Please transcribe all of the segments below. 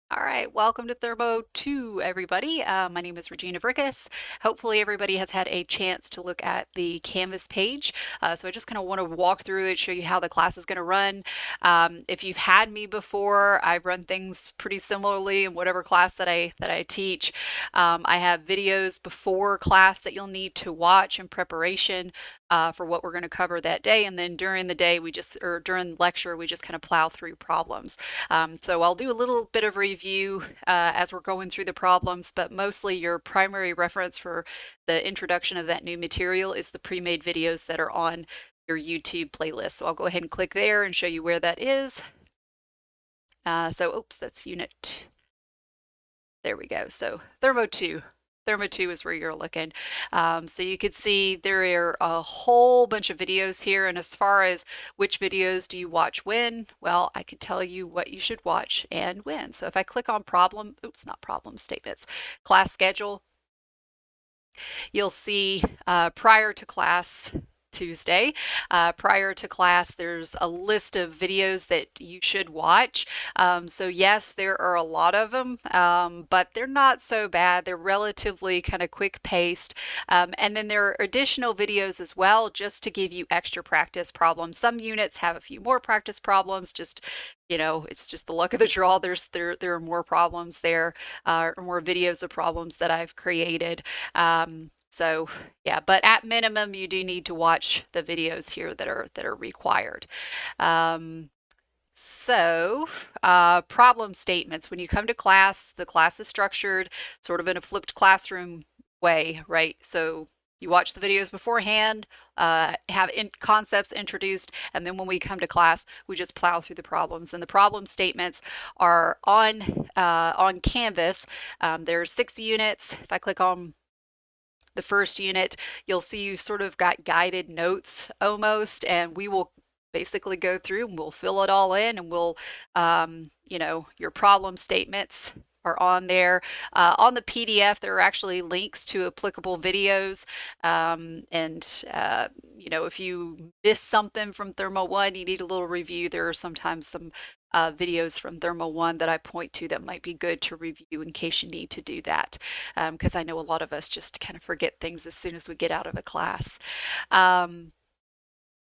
All right, welcome to Thermo 2, everybody. My name is Regina Vrickus. Hopefully everybody has had a chance to look at the Canvas page. So I just kind of want to walk through it, show you how the class is going to run. If you've had me before, I run things pretty similarly in whatever class that I teach. I have videos before class that you'll need to watch in preparation for what we're going to cover that day. And then during the day, or during lecture, we just kind of plow through problems. So I'll do a little bit of review as we're going through the problems, but mostly your primary reference for the introduction of that new material is the pre-made videos that are on your YouTube playlist. So I'll go ahead and click there and show you where that is. Oops, that's unit. There we go. So Thermo 2. Thermo 2 is where you're looking. So you can see there are a whole bunch of videos here. And as far as which videos do you watch when, well, I could tell you what you should watch and when. So if I click on not problem statements, class schedule, you'll see prior to class Tuesday. Prior to class, there's a list of videos that you should watch. So yes, there are a lot of them, but they're not so bad. They're relatively kind of quick paced. And then there are additional videos as well, just to give you extra practice problems. Some units have a few more practice problems, it's just the luck of the draw. There are more problems there, or more videos of problems that I've created. So yeah, but at minimum, you do need to watch the videos here that are required. Problem statements. When you come to class, the class is structured sort of in a flipped classroom way, right? So you watch the videos beforehand, have concepts introduced, and then when we come to class, we just plow through the problems. And the problem statements are on Canvas. There's 6 units. If I click on the first unit, you'll see you sort of got guided notes almost, and we will basically go through and we'll fill it all in, and your problem statements are on there. On the PDF, there are actually links to applicable videos. If you miss something from Thermo 1, you need a little review. There are sometimes some videos from Thermo 1 that I point to that might be good to review in case you need to do that, because I know a lot of us just kind of forget things as soon as we get out of a class.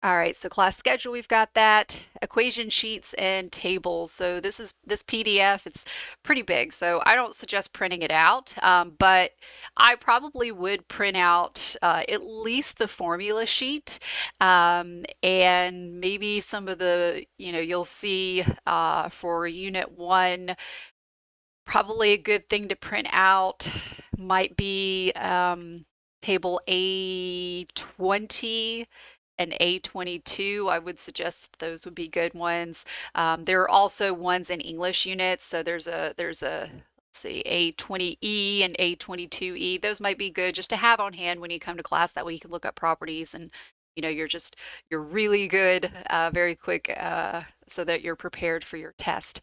All right, so class schedule, we've got that. Equation sheets and tables. So this PDF, it's pretty big, so I don't suggest printing it out, but I probably would print out at least the formula sheet, and maybe some of the, you'll see for Unit 1, probably a good thing to print out might be table A20 and A22. I would suggest those would be good ones. There are also ones in English units. So there's a let's see, A20E and A22E. Those might be good just to have on hand when you come to class. That way you can look up properties, and you're really good, very quick, so that you're prepared for your test.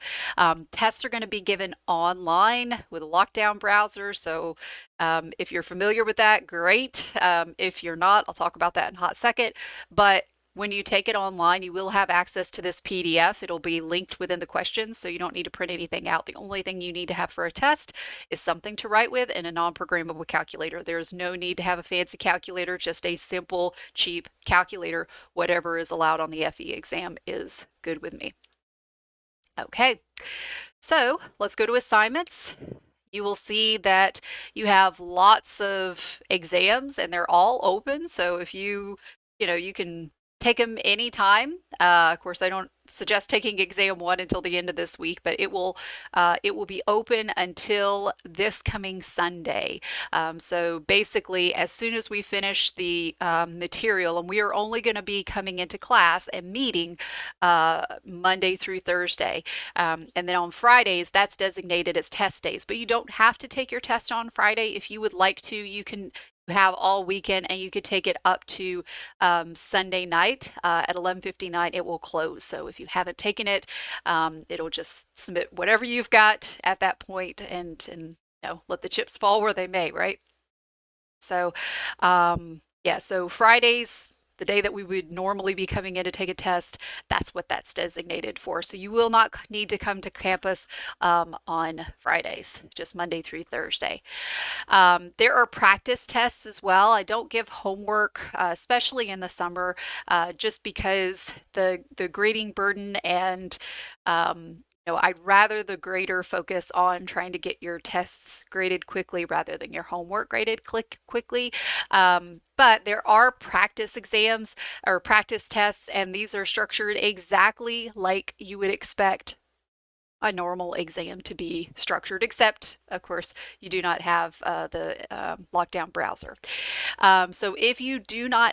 Tests are going to be given online with a lockdown browser. So if you're familiar with that, great. If you're not, I'll talk about that in a hot second. But when you take it online, you will have access to this PDF. It'll be linked within the questions, so you don't need to print anything out. The only thing you need to have for a test is something to write with and a non-programmable calculator. There is no need to have a fancy calculator, just a simple, cheap calculator. Whatever is allowed on the FE exam is good with me. Okay, so let's go to assignments. You will see that you have lots of exams and they're all open. So if you can take them anytime. Of course, I don't suggest taking exam 1 until the end of this week, but it will be open until this coming Sunday. So basically, as soon as we finish the material, and we are only going to be coming into class and meeting Monday through Thursday, and then on Fridays, that's designated as test days. But you don't have to take your test on Friday. If you would like to, you can have all weekend, and you could take it up to Sunday night at 11:59. It will close. So if you haven't taken it, it'll just submit whatever you've got at that point, and let the chips fall where they may, right? So yeah, so Fridays, the day that we would normally be coming in to take a test, that's what that's designated for. So you will not need to come to campus on Fridays, just Monday through Thursday. There are practice tests as well. I don't give homework, especially in the summer, just because the grading burden and I'd rather the grader focus on trying to get your tests graded quickly rather than your homework graded quickly. But there are practice exams or practice tests, and these are structured exactly like you would expect a normal exam to be structured, except, of course, you do not have the lockdown browser. So if you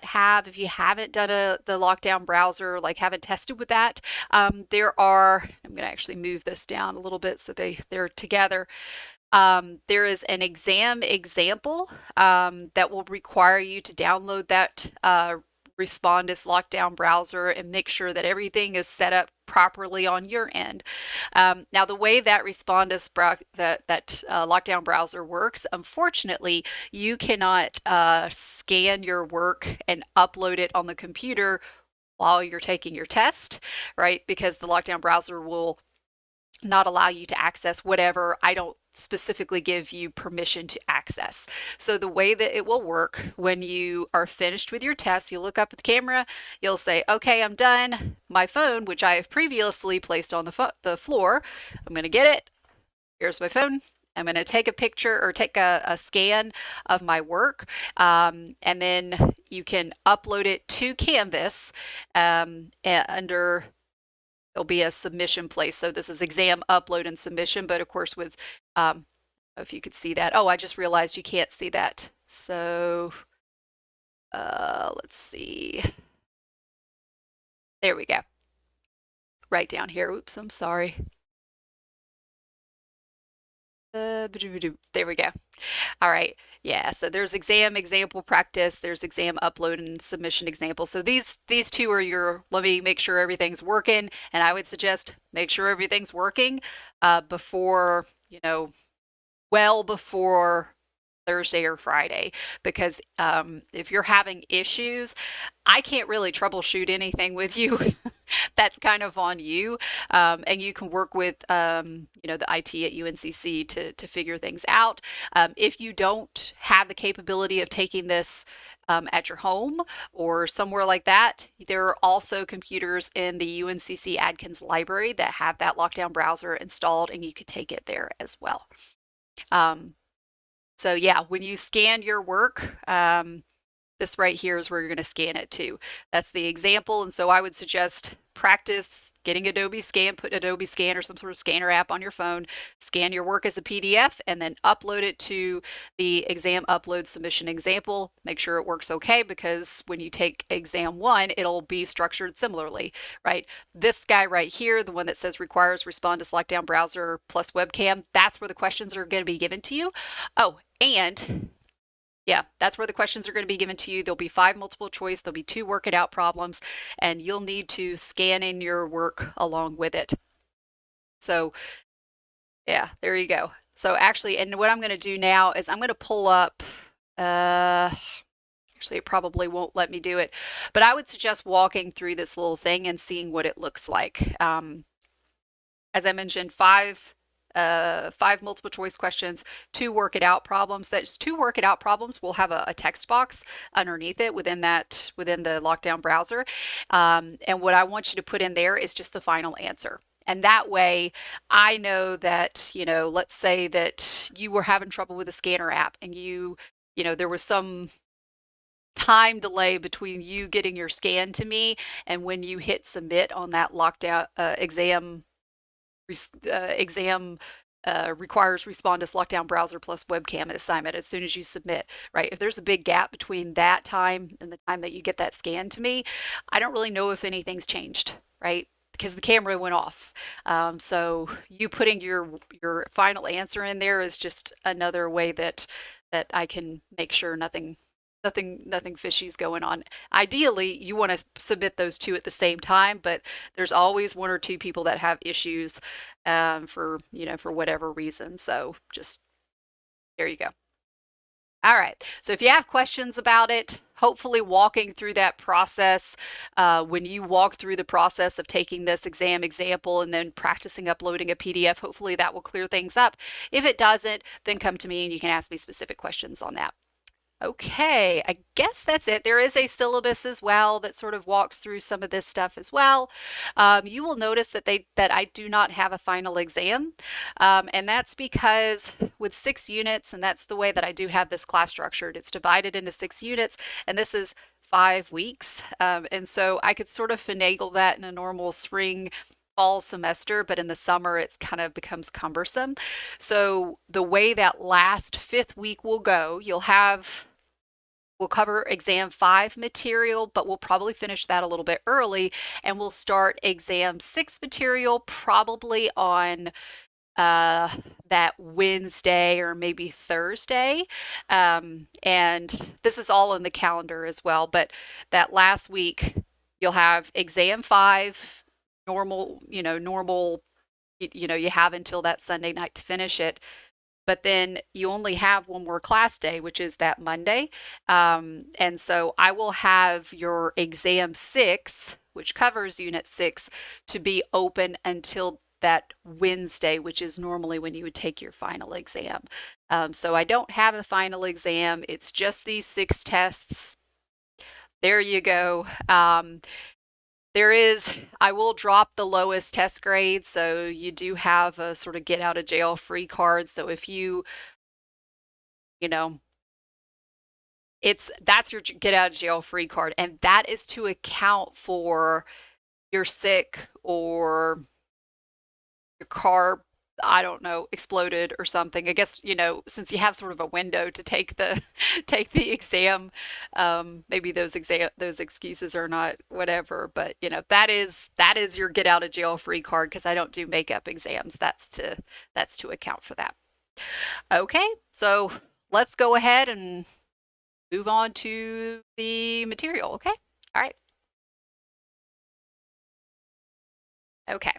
haven't done the lockdown browser, like haven't tested with that, I'm going to actually move this down a little bit so they're together. There is an exam example that will require you to download that Respondus lockdown browser and make sure that everything is set up properly on your end. Now, the way that Respondus lockdown browser works, unfortunately, you cannot scan your work and upload it on the computer while you're taking your test, right? Because the lockdown browser will not allow you to access whatever I don't specifically give you permission to access. So the way that it will work, when you are finished with your test, you'll look up at the camera, you'll say, okay, I'm done. My phone, which I have previously placed on the floor, I'm going to get it. Here's my phone. I'm going to take a picture or take a scan of my work, and then you can upload it to Canvas under there'll be a submission place. So this is exam upload and submission, but of course with, if you could see that. Oh, I just realized you can't see that. So let's see. There we go. Right down here. Oops, I'm sorry. There we go. All right. Yeah, so there's exam example practice, there's exam upload and submission example. So these two are let me make sure everything's working, and I would suggest make sure everything's working before, well before Thursday or Friday, because if you're having issues, I can't really troubleshoot anything with you. That's kind of on you, and you can work with the IT at UNCC to figure things out. If you don't have the capability of taking this at your home or somewhere like that, there are also computers in the UNCC Adkins library that have that lockdown browser installed, and you could take it there as well. So yeah, when you scan your work, this right here is where you're going to scan it to. That's the example. And so I would suggest practice getting Adobe Scan, put Adobe Scan or some sort of scanner app on your phone, scan your work as a PDF, and then upload it to the exam upload submission example. Make sure it works okay, because when you take exam 1, it'll be structured similarly, right? This guy right here, the one that says requires Respondus lockdown browser plus webcam, that's where the questions are going to be given to you. Oh, and yeah, that's where the questions are going to be given to you. There'll be 5 multiple choice, there'll be 2 work it out problems, and you'll need to scan in your work along with it. So yeah, there you go. So actually, and what I'm going to do now is I'm going to pull up, actually it probably won't let me do it, but I would suggest walking through this little thing and seeing what it looks like. As I mentioned, 5 multiple choice questions, 2 work it out problems. That's 2 work it out problems will have a text box underneath it within the lockdown browser. And what I want you to put in there is just the final answer. And that way I know that, let's say that you were having trouble with the scanner app and there was some time delay between you getting your scan to me and when you hit submit on that lockdown exam requires Respondus lockdown browser plus webcam assignment as soon as you submit, right? If there's a big gap between that time and the time that you get that scan to me, I don't really know if anything's changed, right? Because the camera went off. So you putting your final answer in there is just another way that I can make sure nothing fishy is going on. Ideally, you want to submit those 2 at the same time, but there's always 1 or 2 people that have issues for whatever reason. So just there you go. All right. So if you have questions about it, hopefully walking through that process, when you walk through the process of taking this exam example and then practicing uploading a PDF, hopefully that will clear things up. If it doesn't, then come to me and you can ask me specific questions on that. Okay, I guess that's it. There is a syllabus as well that sort of walks through some of this stuff as well. You will notice that I do not have a final exam, and that's because with 6 units, and that's the way that I do have this class structured. It's divided into 6 units, and this is 5 weeks, and so I could sort of finagle that in a normal spring fall semester, but in the summer it's kind of becomes cumbersome. So the way that last 5th week will go, we'll cover exam 5 material, but we'll probably finish that a little bit early, and we'll start exam 6 material probably on that Wednesday or maybe Thursday. And this is all in the calendar as well, but that last week you'll have exam 5, normal, you have until that Sunday night to finish it. But then you only have one more class day, which is that Monday. And so I will have your exam 6, which covers unit 6, to be open until that Wednesday, which is normally when you would take your final exam. So I don't have a final exam. It's just these 6 tests. There you go. I will drop the lowest test grade, so you do have a sort of get out of jail free card. So if that's your get out of jail free card, and that is to account for you're sick or your car, I don't know, exploded or something. I guess, since you have sort of a window to take the exam, maybe those excuses are not whatever, but that is your get out of jail free card, because I don't do makeup exams. That's to account for that. Okay, so let's go ahead and move on to the material. Okay. All right. Okay,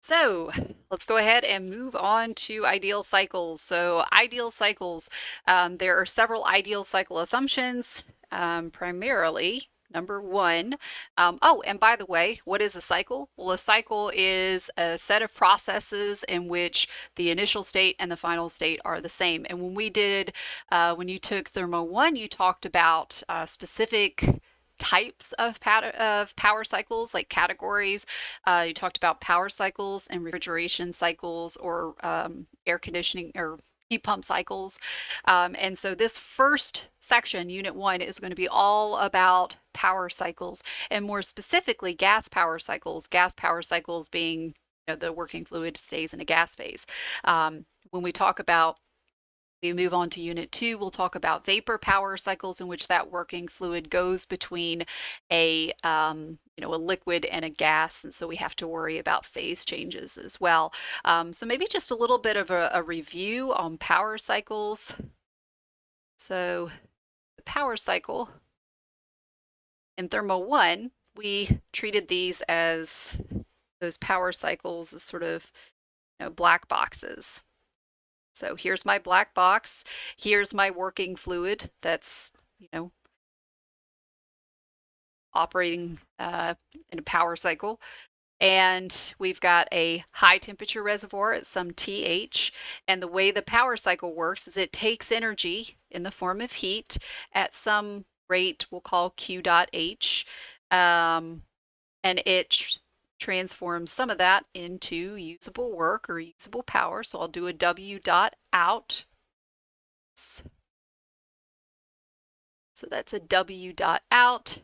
so let's go ahead and move on to ideal cycles. So ideal cycles, there are several ideal cycle assumptions, primarily. Number 1, oh, and by the way, what is a cycle? Well, a cycle is a set of processes in which the initial state and the final state are the same. And when you took Thermo 1, you talked about specific types of power cycles, like categories. You talked about power cycles and refrigeration cycles, or air conditioning or heat pump cycles. And so this first section, Unit 1, is going to be all about power cycles, and more specifically gas power cycles being the working fluid stays in a gas phase. When we move on to Unit 2, we'll talk about vapor power cycles, in which that working fluid goes between a liquid and a gas, and so we have to worry about phase changes as well. So maybe just a little bit of a review on power cycles. So the power cycle in Thermo 1, we treated those power cycles as sort of black boxes. So here's my black box. Here's my working fluid that's, operating in a power cycle. And we've got a high temperature reservoir at some TH. And the way the power cycle works is it takes energy in the form of heat at some rate we'll call Q dot H. And it transform some of that into usable work or usable power. So I'll do a W dot out. So that's a W dot out.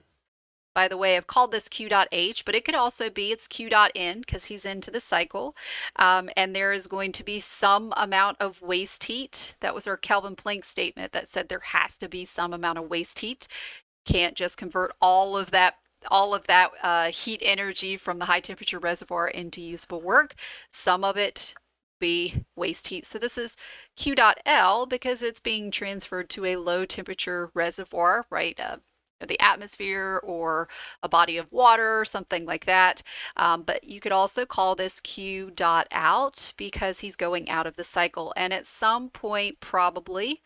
By the way, I've called this Q dot H, but it could also be it's Q dot N, because he's into the cycle. And there is going to be some amount of waste heat. That was our Kelvin Planck statement that said there has to be some amount of waste heat. Can't just convert all of that heat energy from the high temperature reservoir into usable work. Some of it be waste heat. So this is Q dot L because it's being transferred to a low temperature reservoir, right? The atmosphere or a body of water, something like that. But you could also call this Q dot out because he's going out of the cycle. And at some point, probably,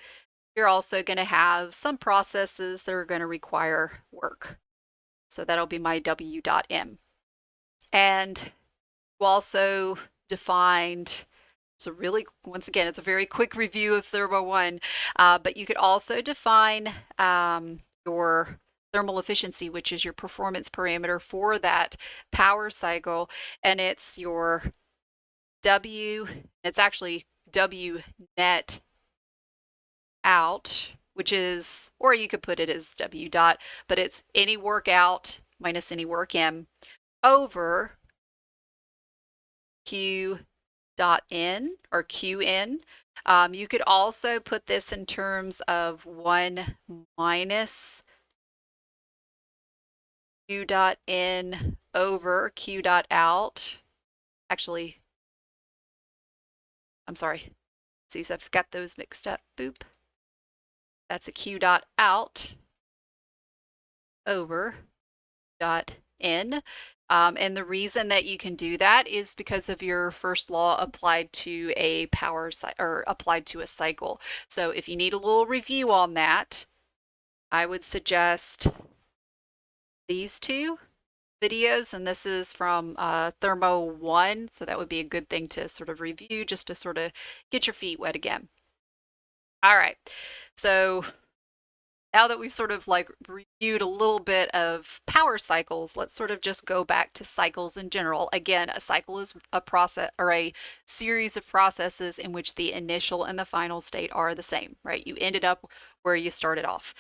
you're also going to have some processes that are going to require work. So that'll be my W dot M. And you also defined, so really, once again, it's a very quick review of Thermo 1, but you could also define your thermal efficiency, which is your performance parameter for that power cycle, and it's your W, it's actually W net out, which is, or you could put it as W dot, but it's any work out minus any work in over Q dot N or QN. You could also put this in terms of 1 minus Q dot N over Q dot out. Actually, I'm sorry. See, I've got those mixed up. Boop. That's a Q dot out over dot N. And the reason that you can do that is because of your first law applied to a power or applied to a cycle. So if you need a little review on that, I would suggest these two videos, and this is from Thermo 1, so that would be a good thing to sort of review just to sort of get your feet wet again. All right, so now that we've sort of like reviewed a little bit of power cycles, let's sort of just go back to cycles in general. Again, a cycle is a process or a series of processes in which the initial and the final state are the same, right? You ended up where you started off.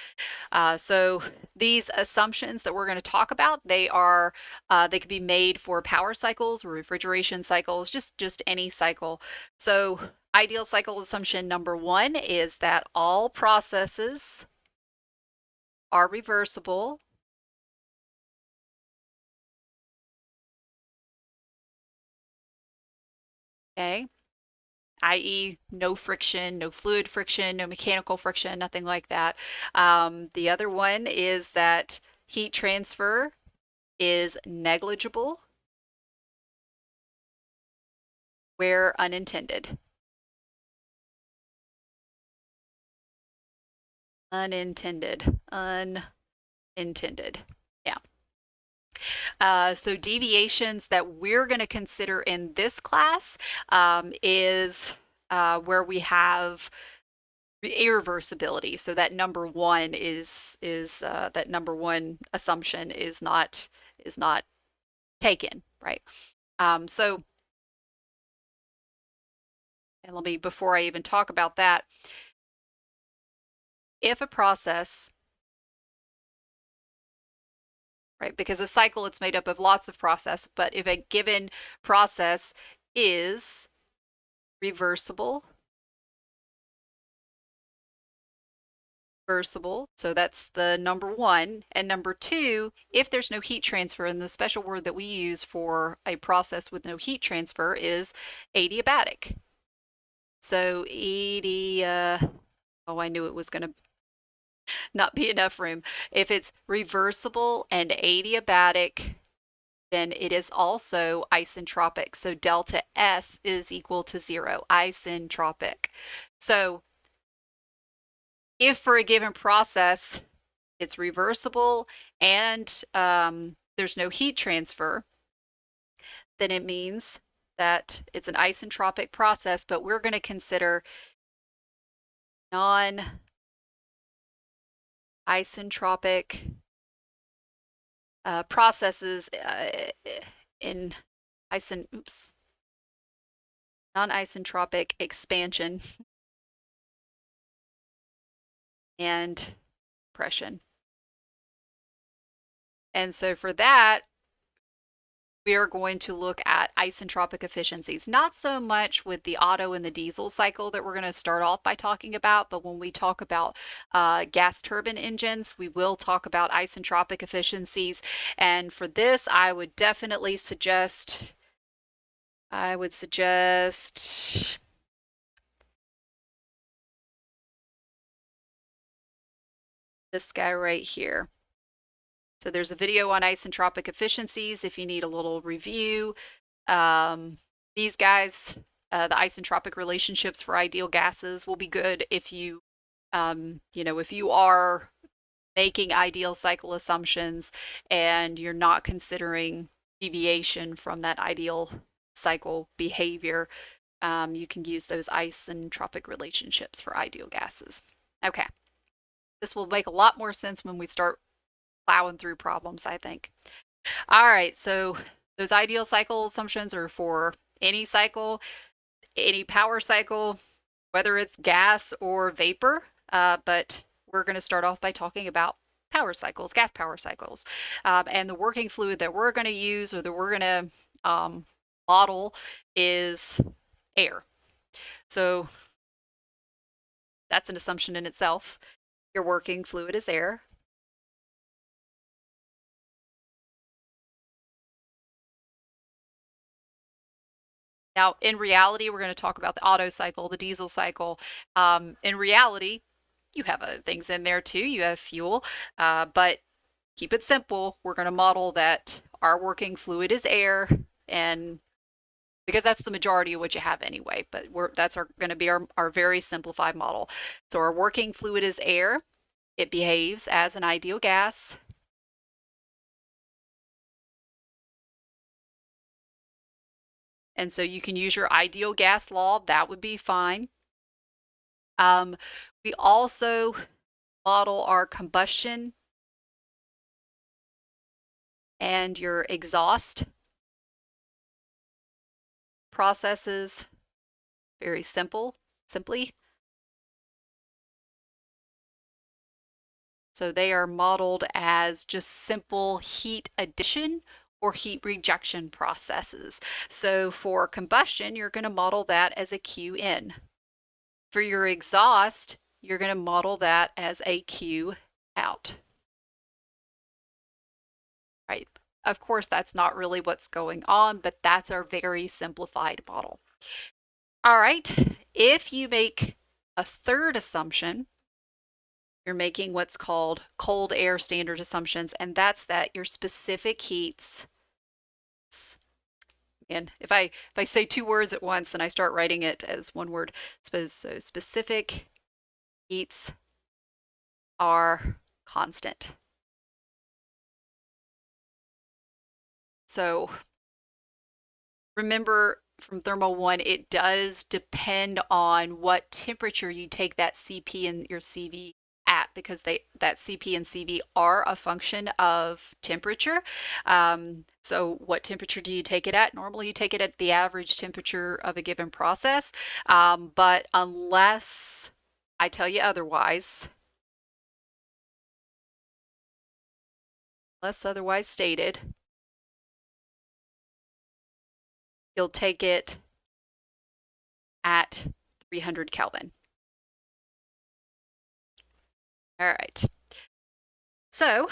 So these assumptions that we're going to talk about, they could be made for power cycles or refrigeration cycles, just any cycle. So ideal cycle assumption number 1 is that all processes are reversible. Okay, i.e. no friction, no fluid friction, no mechanical friction, nothing like that. The other one is that heat transfer is negligible where unintended. Unintended. Yeah. So deviations that we're going to consider in this class is where we have irreversibility. So that number 1 is that number 1 assumption is not taken, right? So, and let me, before I even talk about that, if a process, right, because a cycle, it's made up of lots of process, but if a given process is reversible, so that's the number 1, and number 2, if there's no heat transfer, and the special word that we use for a process with no heat transfer is adiabatic. So oh, I knew it was going to not be enough room. If it's reversible and adiabatic, then it is also isentropic. So delta S is equal to 0, isentropic. So if for a given process it's reversible and there's no heat transfer, then it means that it's an isentropic process, but we're going to consider non-isentropic processes in non-isentropic expansion and compression. And so for that, we are going to look at isentropic efficiencies, not so much with the Otto and the diesel cycle that we're going to start off by talking about, but when we talk about gas turbine engines, we will talk about isentropic efficiencies. And for this, I would definitely suggest, this guy right here. So there's a video on isentropic efficiencies if you need a little review. These guys, the isentropic relationships for ideal gases will be good if you If you are making ideal cycle assumptions and you're not considering deviation from that ideal cycle behavior, you can use those isentropic relationships for ideal gases. Okay, this will make a lot more sense when we start plowing through problems, I think. All right, so those ideal cycle assumptions are for any cycle, any power cycle, whether it's gas or vapor, but we're going to start off by talking about power cycles, gas power cycles. And the working fluid that we're going to use or that we're going to model is air. So that's an assumption in itself. Your working fluid is air. Now, in reality, we're going to talk about the Otto cycle, the diesel cycle. In reality, you have other things in there too. You have fuel, but keep it simple. We're going to model that our working fluid is air, and because that's the majority of what you have anyway, but that's going to be our very simplified model. So our working fluid is air. It behaves as an ideal gas. And so you can use your ideal gas law. That would be fine. We also model our combustion and your exhaust processes very simply. So they are modeled as just simple heat addition or heat rejection processes. So for combustion, you're going to model that as a QN. For your exhaust, you're going to model that as a Q out. Right? Of course, that's not really what's going on, but that's our very simplified model. All right, if you make a third assumption, you're making what's called cold air standard assumptions, and that's that your specific heats, and if I say two words at once, then I start writing it as one word. So specific heats are constant. So remember from thermal 1, it does depend on what temperature you take that CP and your CV at, because that CP and CV are a function of temperature. So what temperature do you take it at? Normally you take it at the average temperature of a given process, but unless I tell you otherwise, unless otherwise stated, you'll take it at 300 Kelvin. All right. So,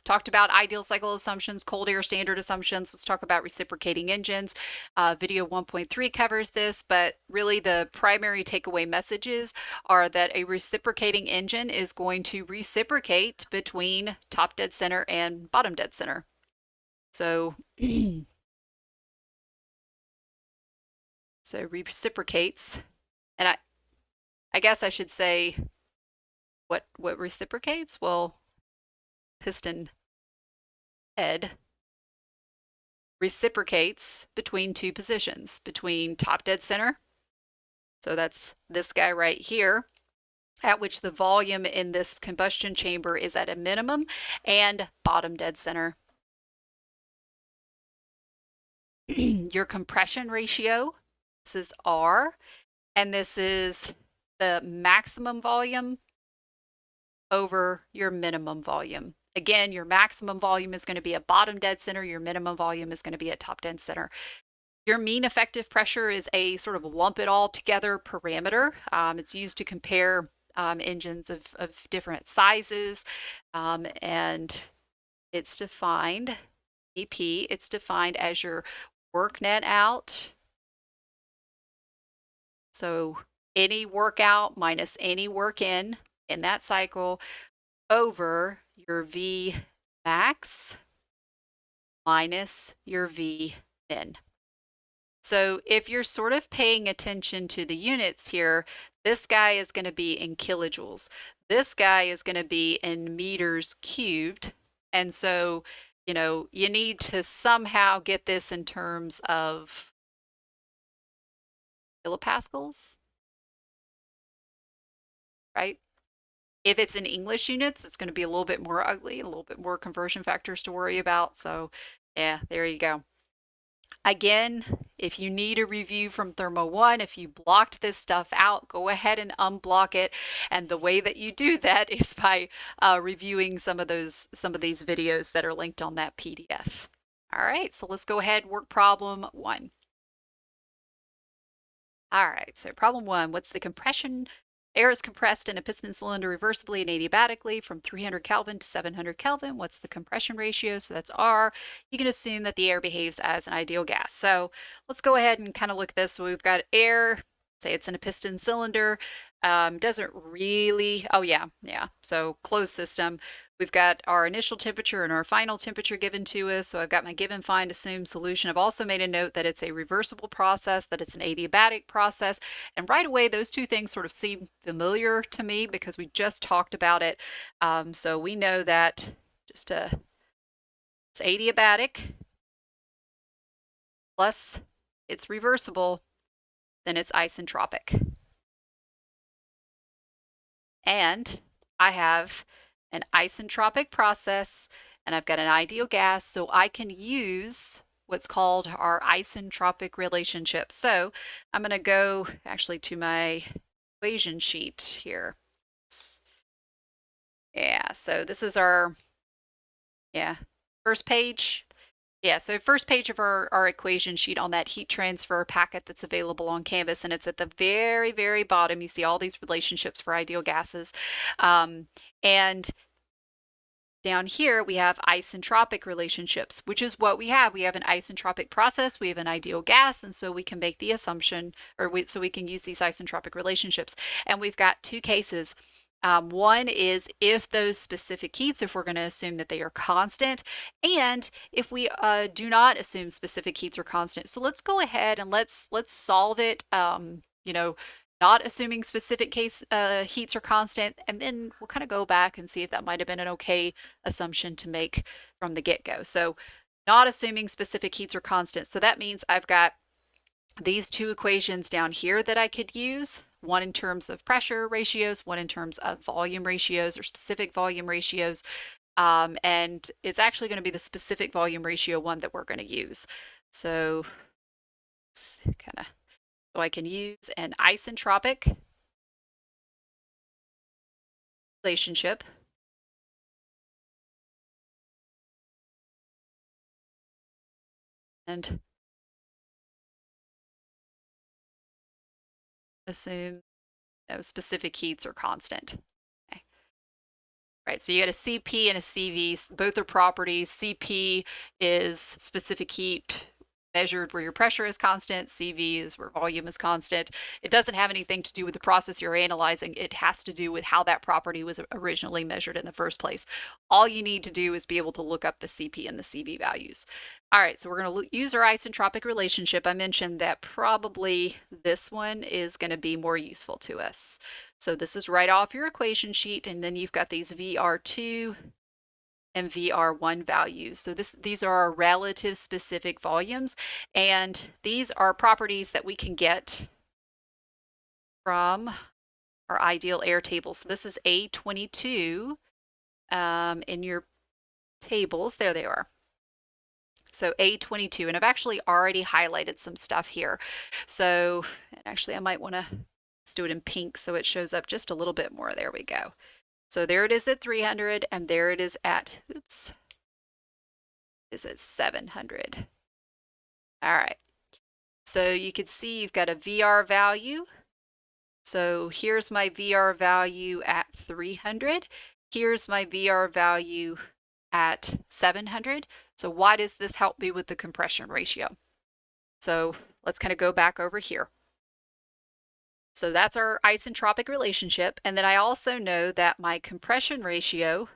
talked about ideal cycle assumptions, cold air standard assumptions. Let's talk about reciprocating engines. Video 1.3 covers this, but really the primary takeaway messages are that a reciprocating engine is going to reciprocate between top dead center and bottom dead center. So, so reciprocates, and I guess I should say what reciprocates? Well, piston head reciprocates between two positions, between top dead center, so that's this guy right here, at which the volume in this combustion chamber is at a minimum, and bottom dead center. Your compression ratio, this is R, and this is the maximum volume over your minimum volume. Again, your maximum volume is going to be at bottom dead center. Your minimum volume is going to be at top dead center. Your mean effective pressure is a sort of lump it all together parameter. It's used to compare engines of different sizes, and it's defined, EP, it's defined as your work net out. So any work out minus any work in that cycle over your V max minus your V min. So if you're sort of paying attention to the units here, This guy is going to be in kilojoules. This guy is going to be in meters cubed. And so, you know, you need to somehow get this in terms of kilopascals, right? If it's in English units, it's going to be a little bit more ugly, a little bit more conversion factors to worry about. So yeah, there you go. Again, if you need a review from Thermo 1, if you blocked this stuff out, go ahead and unblock it. And the way that you do that is by reviewing some of these videos that are linked on that PDF. All right, so let's go ahead, work problem 1. All right, so problem 1, what's the compression? Air is compressed in a piston cylinder reversibly and adiabatically from 300 Kelvin to 700 Kelvin. What's the compression ratio? So that's R. You can assume that the air behaves as an ideal gas. So let's go ahead and kind of look at this. So we've got air, say it's in a piston cylinder. Doesn't really, oh yeah. So closed system. We've got our initial temperature and our final temperature given to us. So I've got my given, find, assume solution. I've also made a note that it's a reversible process, that it's an adiabatic process. And right away, those two things sort of seem familiar to me because we just talked about it. So we know that it's adiabatic plus it's reversible, then it's isentropic. And I have an isentropic process and I've got an ideal gas, so I can use what's called our isentropic relationship. So I'm going to go actually to my equation sheet here. Yeah, so this is our, first page. Yeah, so first page of our equation sheet on that heat transfer packet that's available on Canvas, and it's at the very, very bottom. You see all these relationships for ideal gases. And down here, we have isentropic relationships, which is what we have. We have an isentropic process, we have an ideal gas, and so we can make the assumption, so we can use these isentropic relationships. And we've got two cases. One is if those specific heats, if we're going to assume that they are constant, and if we do not assume specific heats are constant. So let's go ahead and let's solve it, you know, not assuming specific heats are constant, and then we'll kind of go back and see if that might have been an okay assumption to make from the get-go. So not assuming specific heats are constant. So that means I've got these two equations down here that I could use, one in terms of pressure ratios, one in terms of volume ratios or specific volume ratios. And it's actually going to be the specific volume ratio one that we're going to use. So it's kind of, so I can use an isentropic relationship and assume no specific heats are constant. Okay. Right, so you got a CP and a CV, both are properties. CP is specific heat measured where your pressure is constant. CV is where volume is constant. It doesn't have anything to do with the process you're analyzing. It has to do with how that property was originally measured in the first place. All you need to do is be able to look up the CP and the CV values. All right, so we're going to use our isentropic relationship. I mentioned that probably this one is going to be more useful to us. So this is right off your equation sheet, and then you've got these VR2 and VR1 values. So these are our relative specific volumes, and these are properties that we can get from our ideal air table. So this is A22 in your tables. There they are. So A22, and I've actually already highlighted some stuff here. So actually I might want to, let's do it in pink so it shows up just a little bit more. There we go. So there it is at 300, and there it is at, oops, is at 700. All right. So you can see you've got a VR value. So here's my VR value at 300. Here's my VR value at 700. So why does this help me with the compression ratio? So let's kind of go back over here. So that's our isentropic relationship. And then I also know that my compression ratio,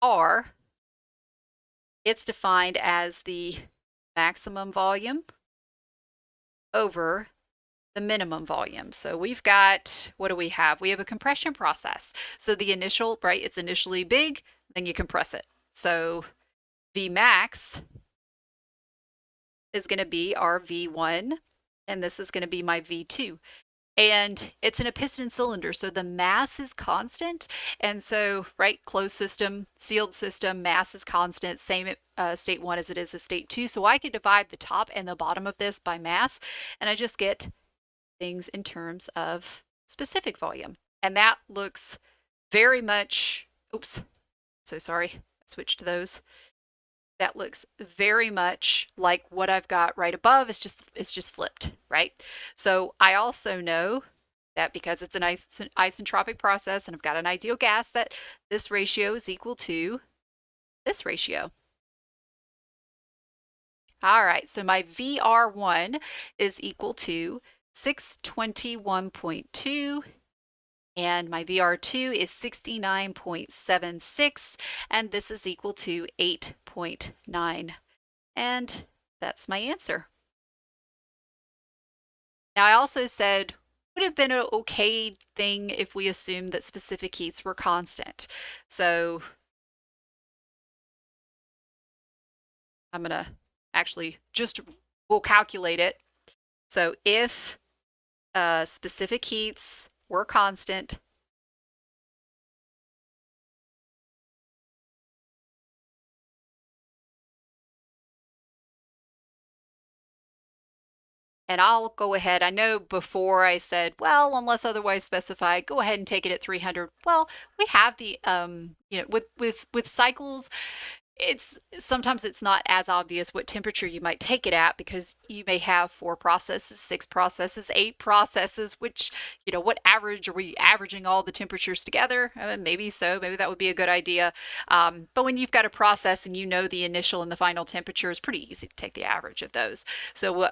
R, it's defined as the maximum volume over the minimum volume. So we've got, what do we have? We have a compression process. So the initial, right, it's initially big, then you compress it. So V max is going to be our V1, and this is going to be my V2. And it's in a piston cylinder, so the mass is constant. And so, right, closed system, sealed system, mass is constant, same at state 1 as it is at state 2. So I could divide the top and the bottom of this by mass, and I just get things in terms of specific volume. And that looks very much, oops, so sorry, I switched to those. That looks very much like what I've got right above. It's just flipped, right? So I also know that because it's an isentropic process and I've got an ideal gas, that this ratio is equal to this ratio. All right, so my VR1 is equal to 621.2, and my VR2 is 69.76, and this is equal to 8.9. And that's my answer. Now, I also said, would have been an okay thing if we assumed that specific heats were constant. So I'm going to actually we'll calculate it. So if specific heats were constant, and I'll go ahead. I know before I said, well, unless otherwise specified, go ahead and take it at 300. Well, we have the, with cycles, sometimes it's not as obvious what temperature you might take it at, because you may have 4 processes, 6 processes, 8 processes, which, what average are we averaging all the temperatures together? Maybe so, maybe that would be a good idea. But when you've got a process and the initial and the final temperature, it's pretty easy to take the average of those. So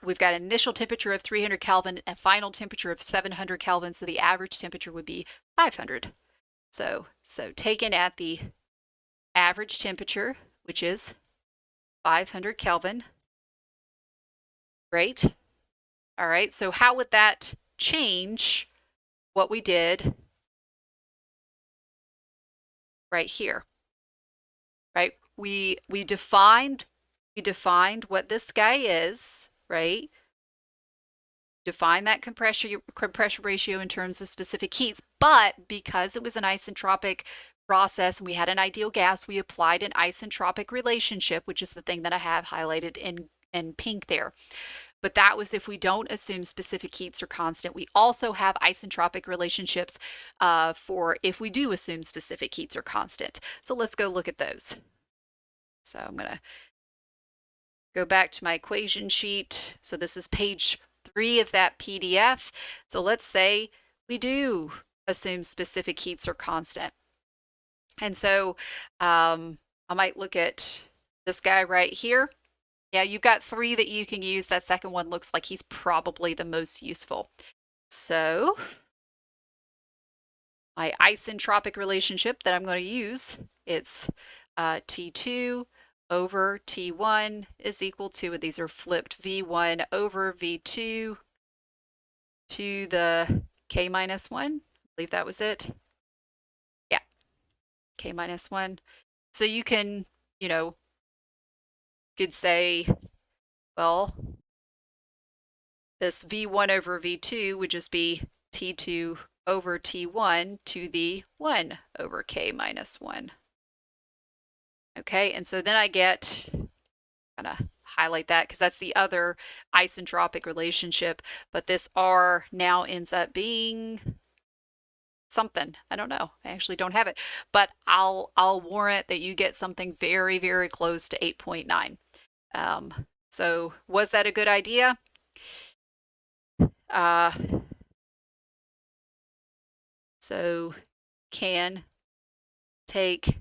we've got an initial temperature of 300 Kelvin, a final temperature of 700 Kelvin, so the average temperature would be 500. So taken at the average temperature, which is 500 Kelvin. Great. All right, so how would that change what we did right here? Right? We defined what this guy is, right? Define that compression ratio in terms of specific heats, but because it was an isentropic process and we had an ideal gas, we applied an isentropic relationship, which is the thing that I have highlighted in pink there. But that was if we don't assume specific heats are constant. We also have isentropic relationships for if we do assume specific heats are constant. So let's go look at those. So I'm going to go back to my equation sheet. So this is page 3 of that PDF. So let's say we do assume specific heats are constant. And so I might look at this guy right here. Yeah, you've got 3 that you can use. That second one looks like he's probably the most useful. So my isentropic relationship that I'm going to use, it's T2 over T1 is equal to, these are flipped, V1 over V2 to the K minus 1. I believe that was it. Yeah, K minus 1. So you can, could say, well, this V1 over V2 would just be T2 over T1 to the 1 over K minus 1. Okay, and so then I get, kind of highlight that because that's the other isentropic relationship, but this R now ends up being something. I don't know. I actually don't have it, but I'll warrant that you get something very, very close to 8.9. So was that a good idea? So can take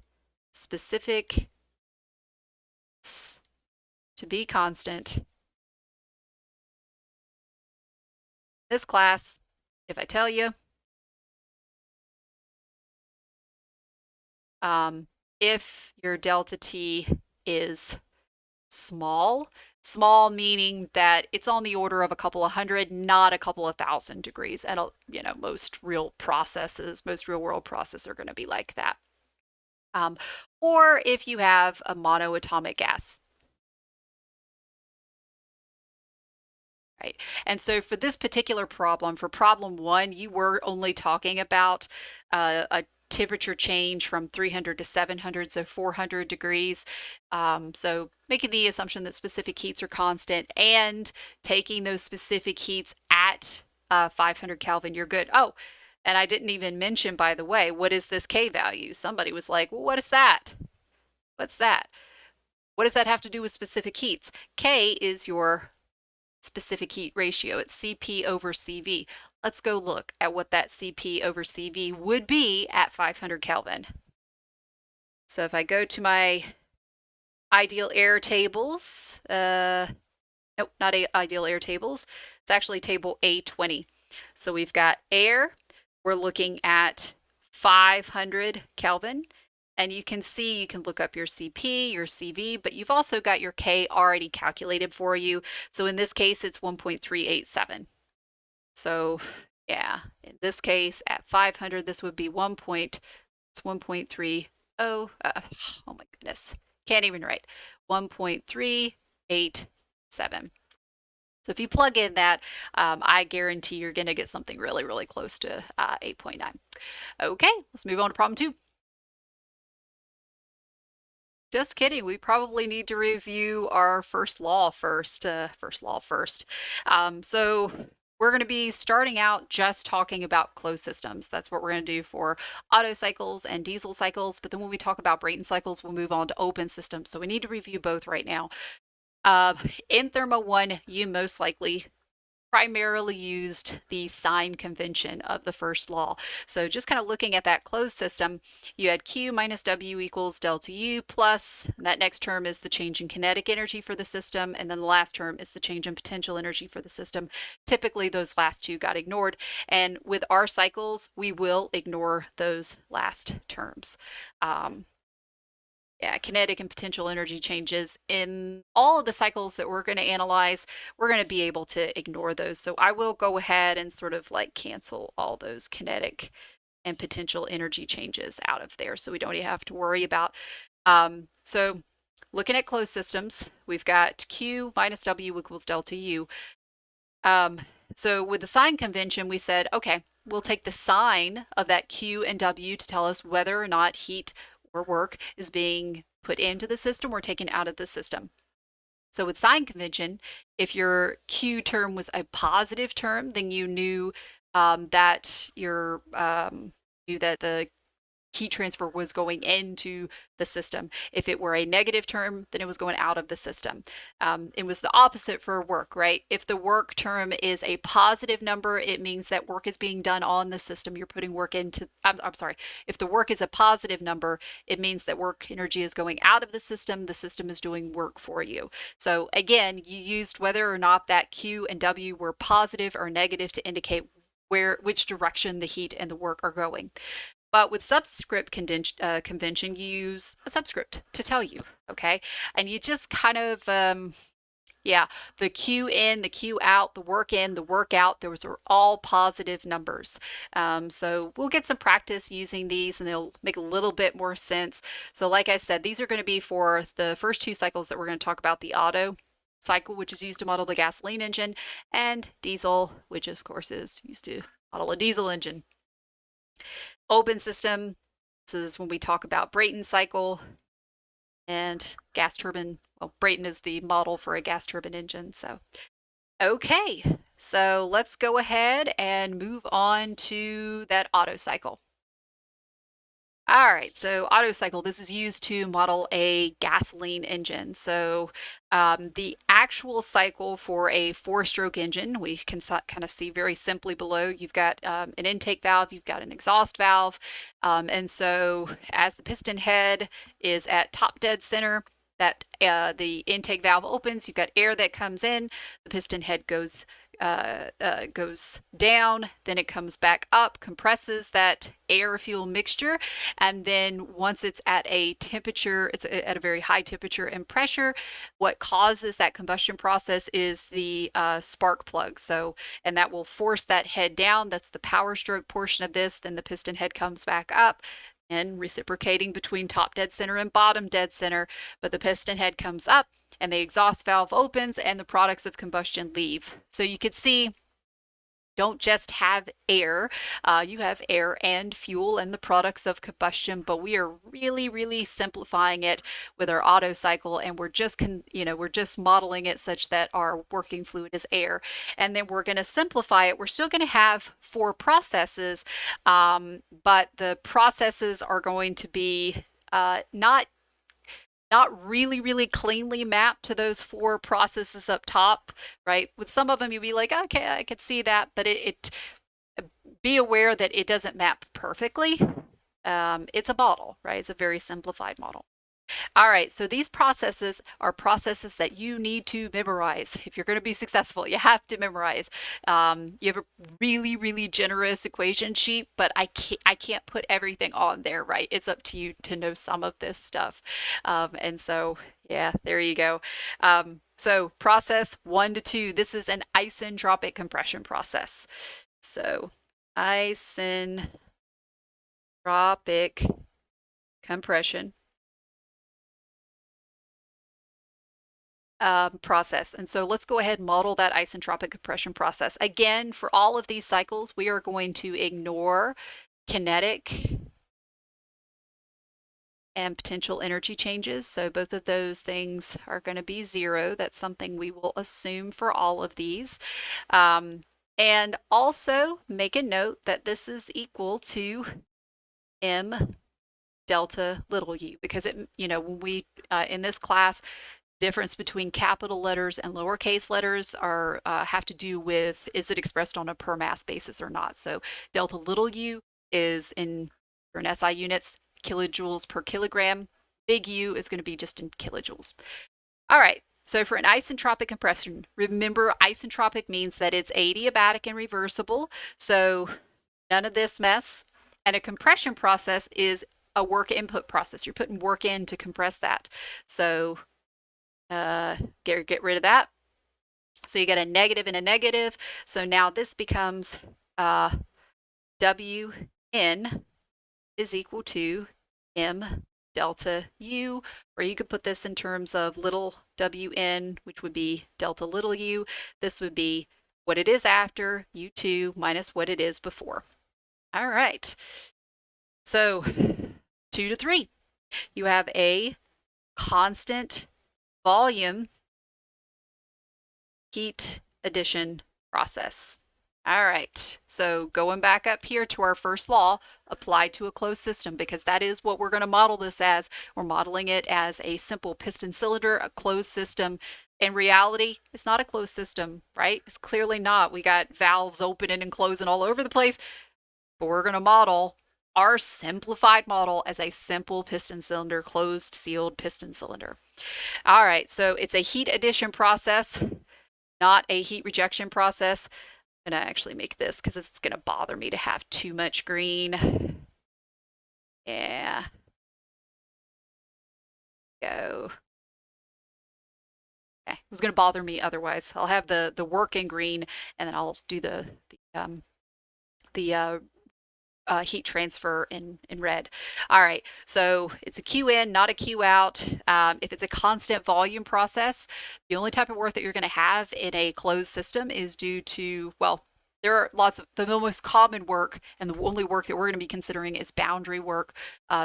specific to be constant. This class, if I tell you, if your delta T is small, Small meaning that it's on the order of a couple of hundred, not a couple of thousand degrees. And most real processes, most real world processes are going to be like that. Um, or if you have a monoatomic gas. Right. And so for this particular problem, for problem one, you were only talking about a temperature change from 300 to 700, so 400 degrees. So making the assumption that specific heats are constant and taking those specific heats at 500 Kelvin, you're good. Oh, and I didn't even mention, by the way, what is this K value? Somebody was like, well, what is that? What's that? What does that have to do with specific heats? K is your specific heat ratio. It's CP over CV. Let's go look at what that CP over CV would be at 500 Kelvin. So if I go to my ideal air tables, nope, not ideal air tables. It's actually table A20. So we've got air. We're looking at 500 Kelvin. And you can see, you can look up your CP, your CV, but you've also got your K already calculated for you. So in this case, it's 1.387. So yeah, in this case, at 500, this would be it's 1.30. Oh my goodness. Can't even write. 1.387. So if you plug in that, I guarantee you're going to get something really, really close to 8.9. Okay, let's move on to problem two. Just kidding. We probably need to review our first law first. So we're going to be starting out just talking about closed systems. That's what we're going to do for Otto cycles and diesel cycles. But then when we talk about Brayton cycles, we'll move on to open systems. So we need to review both right now. In Thermo 1, you most likely primarily used the sign convention of the first law. So just kind of looking at that closed system, you had Q minus W equals delta U plus, that next term is the change in kinetic energy for the system, and then the last term is the change in potential energy for the system. Typically, those last two got ignored, and with our cycles, we will ignore those last terms. Yeah, kinetic and potential energy changes in all of the cycles that we're going to analyze, we're going to be able to ignore those. So I will go ahead and sort of like cancel all those kinetic and potential energy changes out of there so we don't even have to worry about. So looking at closed systems, we've got Q minus W equals delta U. So with the sign convention, we said, okay, we'll take the sign of that Q and W to tell us whether or not heat or work is being put into the system or taken out of the system. So with sign convention, if your Q term was a positive term, then you knew that the heat transfer was going into the system. If it were a negative term, then it was going out of the system. It was the opposite for work, right? If the work term is a positive number, it means that work is being done on the system. You're putting work into, I'm sorry. If the work is a positive number, it means that work energy is going out of the system. The system is doing work for you. So again, you used whether or not that Q and W were positive or negative to indicate which direction the heat and the work are going. But with subscript convention, you use a subscript to tell you, okay? And you just kind of, yeah, the Q in, the Q out, the work in, the work out, those are all positive numbers. So we'll get some practice using these and they'll make a little bit more sense. So like I said, these are going to be for the first two cycles that we're going to talk about, the Otto cycle, which is used to model the gasoline engine, and diesel, which of course is used to model a diesel engine. Open system, this is when we talk about Brayton cycle and gas turbine. Well, Brayton is the model for a gas turbine engine. So, okay, so let's go ahead and move on to that Otto cycle. All right, so Otto cycle, this is used to model a gasoline engine. So the actual cycle for a four-stroke engine, we can kind of see very simply below. You've got an intake valve, you've got an exhaust valve. And so as the piston head is at top dead center, the intake valve opens, you've got air that comes in, the piston head goes down, then it comes back up, compresses that air fuel mixture, and then once it's at a temperature, it's at a very high temperature and pressure, what causes that combustion process is the spark plug. So, and that will force that head down. That's the power stroke portion of this. Then the piston head comes back up and reciprocating between top dead center and bottom dead center, but the piston head comes up and the exhaust valve opens and the products of combustion leave. So you can see, don't just have air, you have air and fuel and the products of combustion, but we are really, really simplifying it with our Otto cycle, and we're just modeling it such that our working fluid is air. And then we're going to simplify it. We're still going to have 4 processes, but the processes are going to be not really, really cleanly mapped to those 4 processes up top, right? With some of them, you'll be like, okay, I could see that, but be aware that it doesn't map perfectly. It's a model, right? It's a very simplified model. All right, so these processes are processes that you need to memorize. If you're going to be successful, you have to memorize. You have a really, really generous equation sheet, but I can't put everything on there, right? It's up to you to know some of this stuff. And so, yeah, there you go. So process 1 to 2, this is an isentropic compression process. So isentropic compression process. And so let's go ahead and model that isentropic compression process. Again, for all of these cycles, we are going to ignore kinetic and potential energy changes. So both of those things are going to be 0. That's something we will assume for all of these. And also make a note that this is equal to m delta little u, because when we in this class, difference between capital letters and lowercase letters have to do with, is it expressed on a per mass basis or not? So delta little u is in SI units, kilojoules per kilogram. Big U is going to be just in kilojoules. All right, so for an isentropic compression, remember isentropic means that it's adiabatic and reversible, so none of this mess. And a compression process is a work input process. You're putting work in to compress that. So get rid of that. So you get a negative and a negative. So now this becomes Wn is equal to m delta u, or you could put this in terms of little Wn, which would be delta little u. This would be what it is after u2 minus what it is before. All right. So 2 to 3. You have a constant volume heat addition process. All right, so going back up here to our first law, applied to a closed system, because that is what we're going to model this as. We're modeling it as a simple piston cylinder, a closed system. In reality, it's not a closed system, right? It's clearly not. We got valves opening and closing all over the place, but we're going to model our simplified model as a simple piston cylinder, closed sealed piston cylinder. All right, so it's a heat addition process, not a heat rejection process. I'm going to actually make this because it's going to bother me to have too much green. Yeah. Go. Okay. It was going to bother me otherwise. I'll have the work in green, and then I'll do the heat transfer in red. All right, so it's a Q in, not a Q out. If it's a constant volume process, the only type of work that you're going to have in a closed system is due to, well, there are lots of, the most common work and the only work that we're going to be considering is boundary work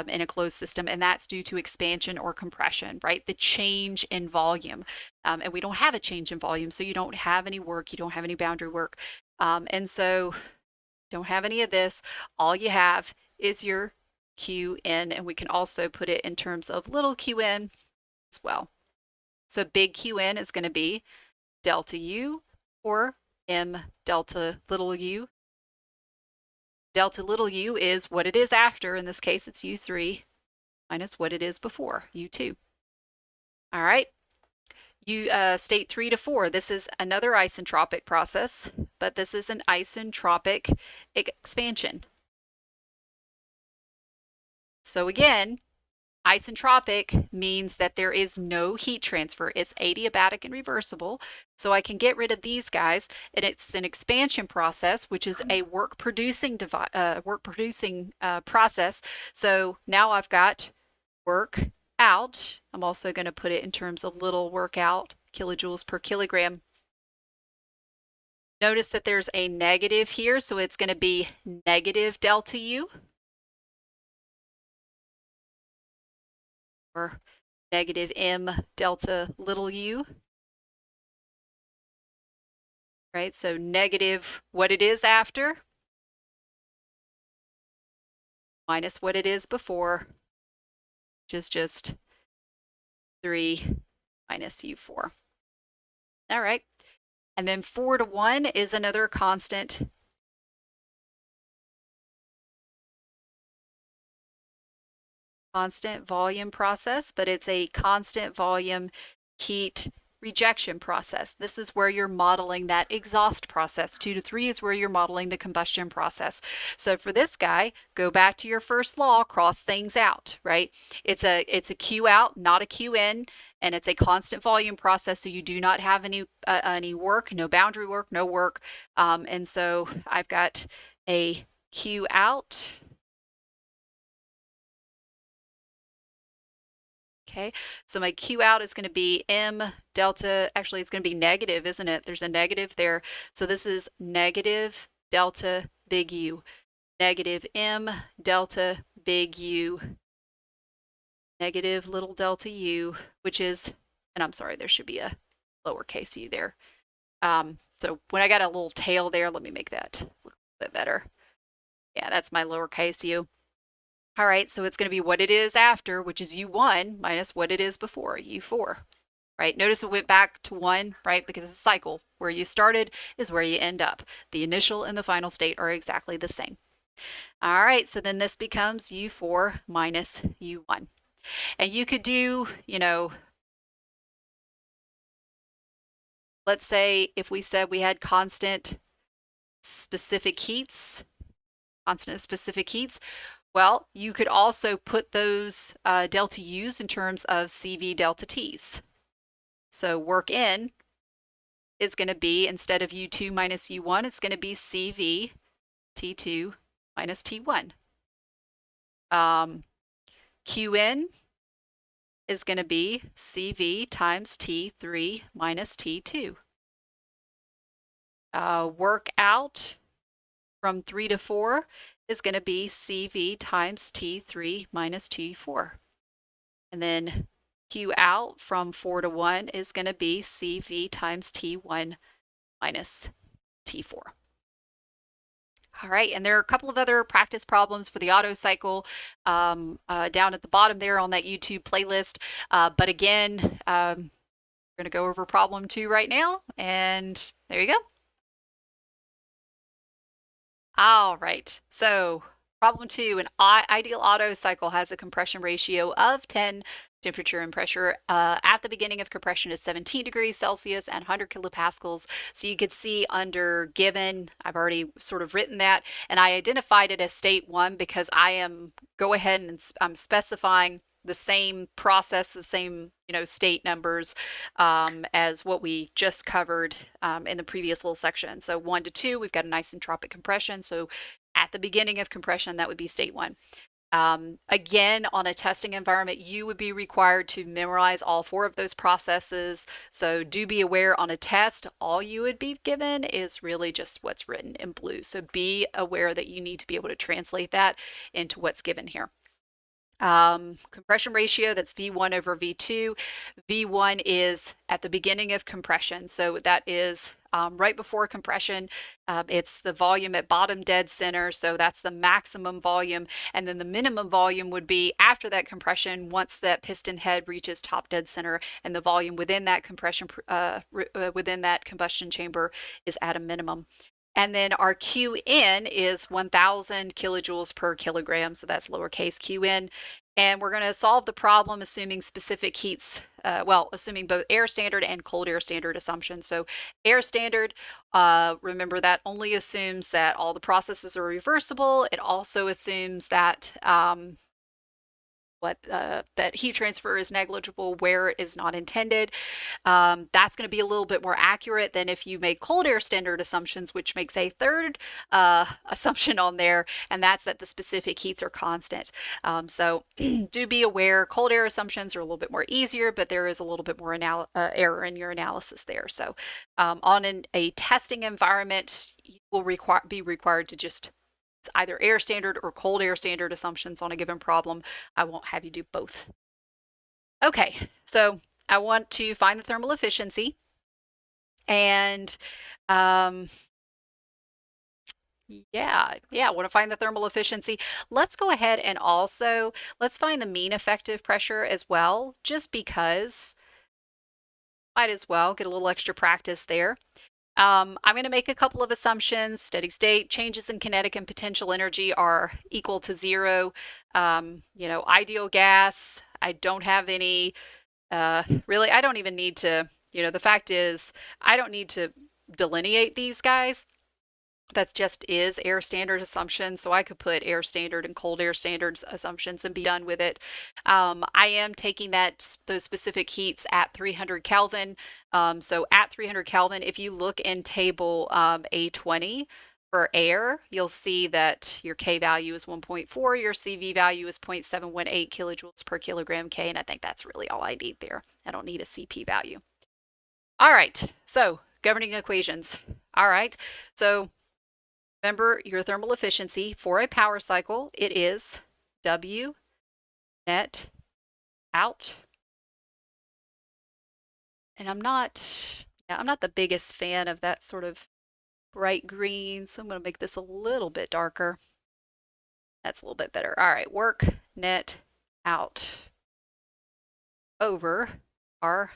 in a closed system, and that's due to expansion or compression, right? The change in volume. And we don't have a change in volume, so you don't have any work, you don't have any boundary work. And so don't have any of this. All you have is your Qn, and we can also put it in terms of little qn as well. So big Qn is going to be delta U or m delta little u. Delta little u is what it is after. In this case, it's U3 minus what it is before, U2. All right. You state 3 to 4. This is another isentropic process, but this is an isentropic expansion. So again, isentropic means that there is no heat transfer. It's adiabatic and reversible. So I can get rid of these guys, and it's an expansion process, which is a work-producing process. So now I've got work out. I'm also going to put it in terms of little work out, kilojoules per kilogram. Notice that there's a negative here, so it's going to be negative delta U, or negative M delta little u, right? So negative what it is after minus what it is before, which is just 3 minus U4. All right. And then 4 to 1 is another constant volume process, but it's a constant volume heat rejection process. This is where you're modeling that exhaust process. 2 to 3 is where you're modeling the combustion process. So for this guy, go back to your first law, cross things out, right? It's a Q out, not a Q in, and it's a constant volume process, so you do not have any work, no boundary work, no work. And so I've got a Q out. Okay, so my Q out is going to be M delta, actually it's going to be negative, isn't it? There's a negative there. So this is negative delta big U, negative M delta big U, negative little delta U, which is, and I'm sorry, there should be a lowercase u there. So when I got a little tail there, let me make that look a bit better. Yeah, that's my lowercase u. All right, so it's going to be what it is after, which is U1, minus what it is before, U4, right? Notice it went back to 1, right? Because it's a cycle. Where you started is where you end up. The initial and the final state are exactly the same. All right, so then this becomes U4 minus U1. And you could do, let's say if we said we had constant specific heats, well, you could also put those delta U's in terms of CV delta T's. So work in is going to be, instead of U2 minus U1, it's going to be CV T2 minus T1. QN is going to be CV times T3 minus T2. Work out from 3 to 4 is going to be CV times T3 minus T4. And then Q out from 4 to 1 is going to be CV times T1 minus T4. All right, and there are a couple of other practice problems for the Otto cycle down at the bottom there on that YouTube playlist. But again, we're going to go over problem 2 right now, and there you go. All right, so problem 2, an ideal Otto cycle has a compression ratio of 10. Temperature and pressure at the beginning of compression is 17 degrees Celsius and 100 kilopascals. So you could see under given, I've already sort of written that, and I identified it as state 1 because I am go ahead and I'm specifying the same process, the same state numbers as what we just covered in the previous little section. So 1 to 2, we've got an isentropic compression. So at the beginning of compression, that would be state 1. Again, on a testing environment, you would be required to memorize all 4 of those processes. So do be aware on a test, all you would be given is really just what's written in blue. So be aware that you need to be able to translate that into what's given here. Compression ratio, that's V1 over V2. V1 is at the beginning of compression, so that is right before compression. It's the volume at bottom dead center, so that's the maximum volume, and then the minimum volume would be after that compression once that piston head reaches top dead center, and the volume within that compression within that combustion chamber is at a minimum. And then our QN is 1,000 kilojoules per kilogram, so that's lowercase qn. And we're going to solve the problem assuming specific heats, well, assuming both air standard and cold air standard assumptions. So air standard, remember that only assumes that all the processes are reversible. It also assumes that that heat transfer is negligible where it is not intended. That's going to be a little bit more accurate than if you make cold air standard assumptions, which makes a third assumption on there, and that's that the specific heats are constant. So do be aware, cold air assumptions are a little bit more easier, but there is a little bit more error in your analysis there. So on a testing environment, you will be required to just either air standard or cold air standard assumptions on a given problem. I won't have you do both. Okay, so I want to find the thermal efficiency, and I want to find the thermal efficiency. Let's go ahead and also let's find the mean effective pressure as well, just because might as well get a little extra practice there. I'm going to make a couple of assumptions. Steady state changes in kinetic and potential energy are equal to 0. Ideal gas, I don't have any, really, I don't even need to, the fact is, I don't need to delineate these guys. That's just is air standard assumption. So I could put air standard and cold air standards assumptions and be done with it. I am taking those specific heats at 300 Kelvin. So at 300 Kelvin, if you look in table A20 for air, you'll see that your K value is 1.4, your CV value is 0.718 kilojoules per kilogram K, and I think that's really all I need there. I don't need a CP value. All right, so governing equations. All right, so remember your thermal efficiency for a power cycle, it is W net out. And I'm not the biggest fan of that sort of bright green, so I'm going to make this a little bit darker. That's a little bit better. All right, work net out over R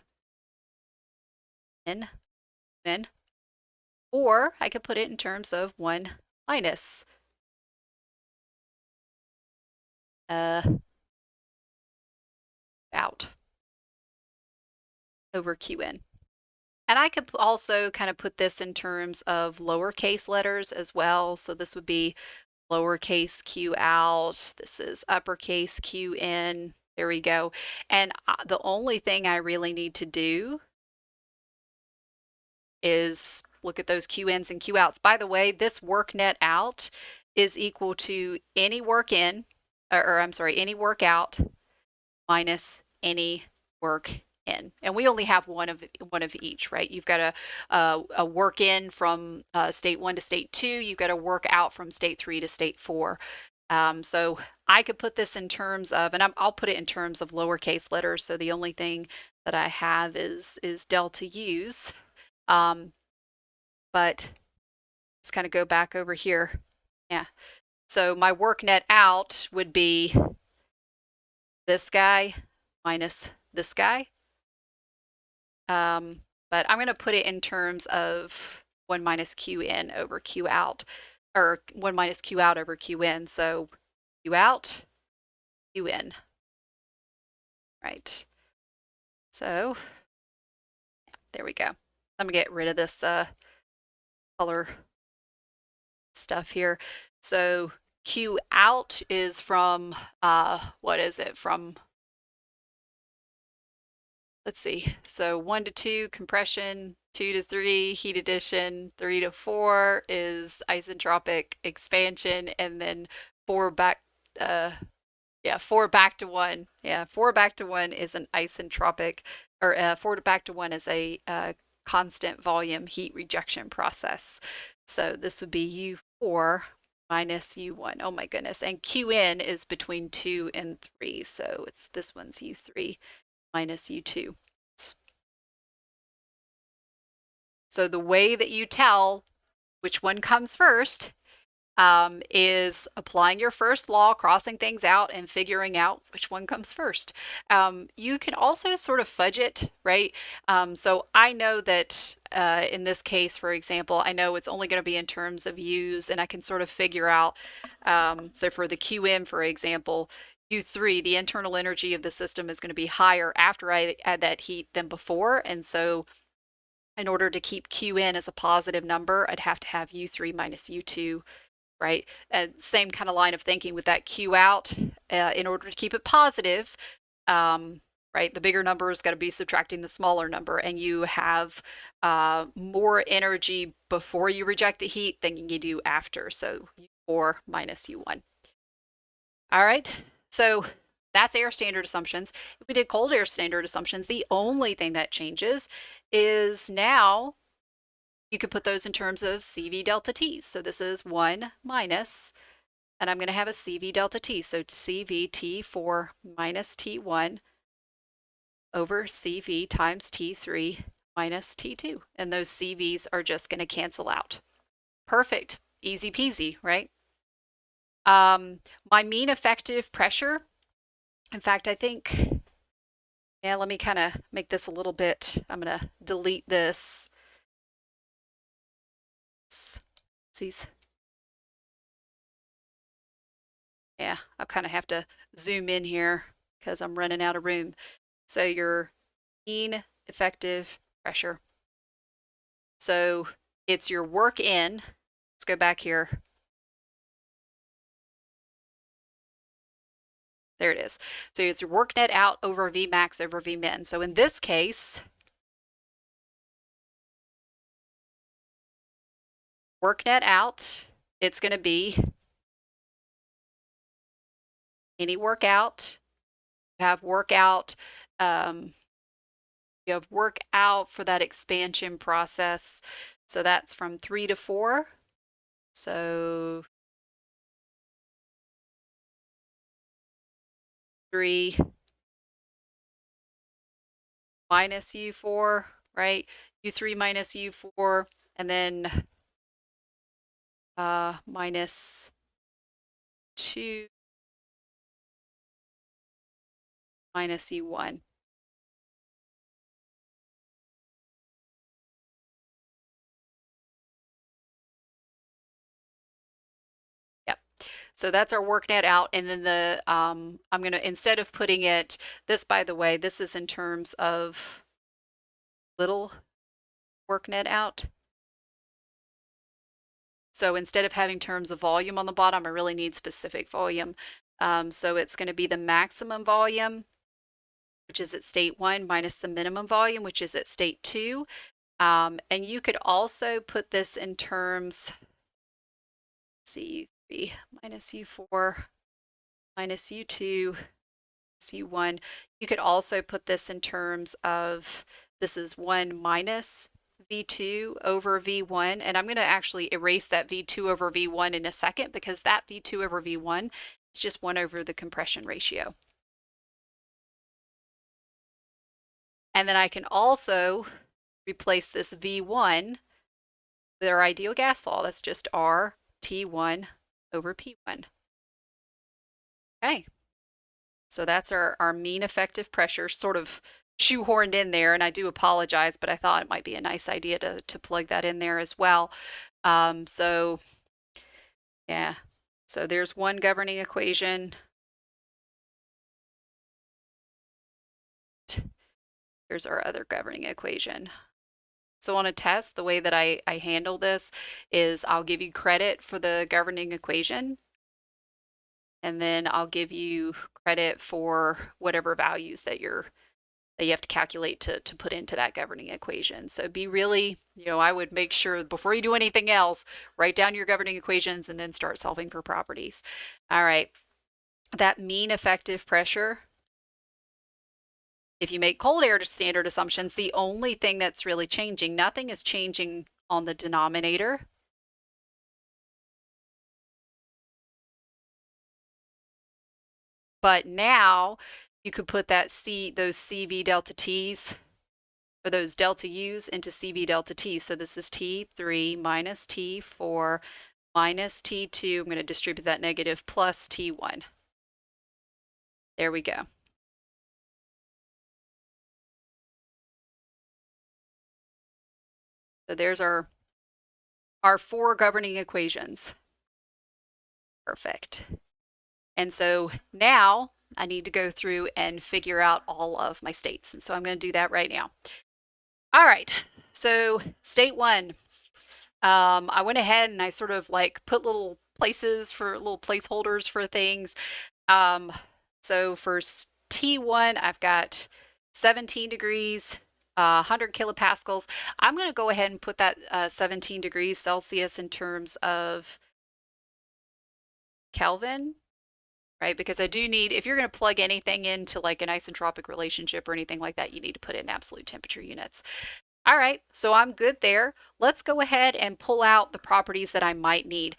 N, or I could put it in terms of 1 minus out over Qn. And I could also kind of put this in terms of lowercase letters as well. So this would be lowercase q out. This is uppercase q in. There we go. And the only thing I really need to do is look at those q ins and q outs. By the way, this work net out is equal to any work in, or I'm sorry, any work out minus any work in. And we only have one of each, right? You've got a work in from state 1 to state 2. You've got a work out from state 3 to state 4. So I could put this in terms of, and I'll put it in terms of lowercase letters. So the only thing that I have is delta U's. But let's kind of go back over here. Yeah. So my work net out would be this guy minus this guy. But I'm going to put it in terms of 1 minus q in over q out, or 1 minus q out over q in. So q out, q in. Right. So there we go. Let me get rid of this color stuff here. So q out is from, what is it? From, let's see, so 1 to 2 compression, 2 to 3 heat addition, 3 to 4 is isentropic expansion, and then 4 back, 4 back to 1. Yeah, 4 back to 1 is an isentropic, or 4 back to 1 is a constant volume heat rejection process. So this would be U4 minus U1. Oh my goodness. And Qn is between 2 and 3. So this one's U3 minus U2. So the way that you tell which one comes first is applying your first law, crossing things out, and figuring out which one comes first. You can also sort of fudge it, right? So I know that in this case, for example, I know it's only going to be in terms of U's, and I can sort of figure out, so for the QM, for example, U3, the internal energy of the system, is going to be higher after I add that heat than before. And so in order to keep Qn as a positive number, I'd have to have U3 minus U2, right? Same kind of line of thinking with that Q out. In order to keep it positive, right, the bigger number is going to be subtracting the smaller number, and you have more energy before you reject the heat than you do after. So U4 minus U1. All right, so that's air standard assumptions. If we did cold air standard assumptions, the only thing that changes is now you could put those in terms of CV delta T. So this is 1 minus, and I'm going to have a CV delta T. So CV T4 minus T1 over CV times T3 minus T2. And those CVs are just going to cancel out. Perfect. Easy peasy, right? My mean effective pressure, in fact, I think, yeah, let me kind of make this a little bit, I'm going to delete this. These. Yeah, I'll kind of have to zoom in here because I'm running out of room. So your mean effective pressure. So it's your work in. Let's go back here. There it is. So it's your work net out over V max over V min. So in this case, work net out, it's going to be any workout. You have workout. You have work out for that expansion process. So that's from 3 to 4. So 3 minus U4, right? U3 minus U4, and then minus 2 minus U1. Yep. So that's our work net out. And then the, I'm going to, instead of putting it, this, by the way, this is in terms of little work net out. So instead of having terms of volume on the bottom, I really need specific volume. So it's going to be the maximum volume, which is at state 1, minus the minimum volume, which is at state 2. And you could also put this in terms, let's see, U3 minus U4 minus U2 U1. You could also put this in terms of, this is 1 minus V2 over V1, and I'm going to actually erase that V2 over V1 in a second because that V2 over V1 is just 1 over the compression ratio. And then I can also replace this V1 with our ideal gas law. That's just R T1 over P1. Okay. So that's our mean effective pressure, sort of shoehorned in there, and I do apologize, but I thought it might be a nice idea to plug that in there as well. So yeah, so there's one governing equation. Here's our other governing equation. So on a test, the way that I handle this is I'll give you credit for the governing equation, and then I'll give you credit for whatever values that you have to calculate to put into that governing equation. So be really, I would make sure before you do anything else, write down your governing equations and then start solving for properties. All right, that mean effective pressure, if you make cold air standard assumptions, the only thing that's really changing, nothing is changing on the denominator. But now you could put those CV delta T's or those delta U's into CV delta T. So this is T3 minus T4 minus T2. I'm going to distribute that negative plus T1. There we go. So there's our 4 governing equations. Perfect. And so now I need to go through and figure out all of my states. And so I'm going to do that right now. All right, so state one, I went ahead and I sort of like put little places for little placeholders for things. So for T1, I've got 17 degrees, 100 kilopascals. I'm going to go ahead and put that 17 degrees Celsius in terms of Kelvin, right? Because I do need, if you're going to plug anything into like an isentropic relationship or anything like that, you need to put in absolute temperature units. All right, so I'm good there. Let's go ahead and pull out the properties that I might need.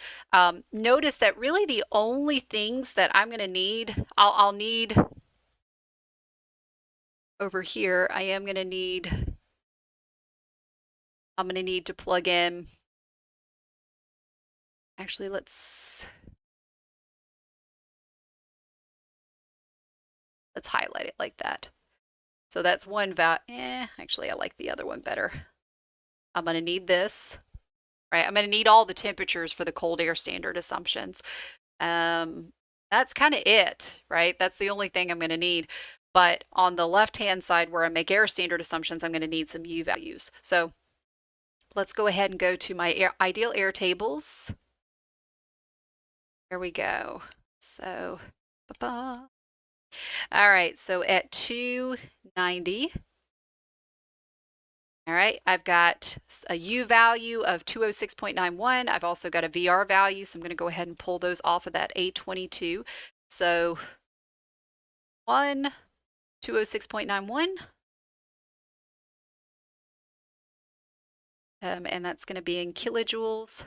Notice that really the only things that I'm going to need, I'll need over here, I'm going to need to plug in, actually let's highlight it like that. So that's one value. Actually, I like the other one better. I'm going to need this, right? I'm going to need all the temperatures for the cold air standard assumptions. That's kind of it, right? That's the only thing I'm going to need. But on the left-hand side where I make air standard assumptions, I'm going to need some U values. So let's go ahead and go to my ideal air tables. There we go. So, all right, so at 290, all right, I've got a U value of 206.91. I've also got a VR value, so I'm going to go ahead and pull those off of that 822. So 206.91. And that's going to be in kilojoules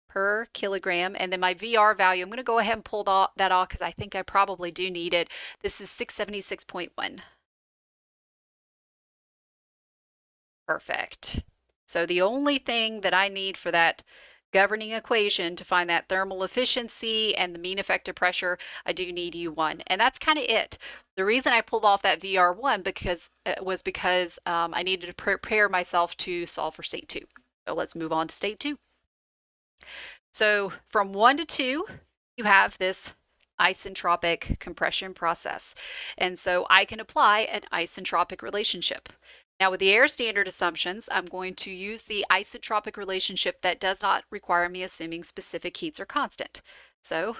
per kilogram. And then my VR value, I'm going to go ahead and pull that off because I think I probably do need it. This is 676.1. Perfect. So the only thing that I need for that governing equation to find that thermal efficiency and the mean effective pressure, I do need U1. And that's kind of it. The reason I pulled off that VR1 was because I needed to prepare myself to solve for state 2. So let's move on to state 2. So from 1 to 2, you have this isentropic compression process. And so I can apply an isentropic relationship. Now with the air standard assumptions, I'm going to use the isentropic relationship that does not require me assuming specific heats are constant. So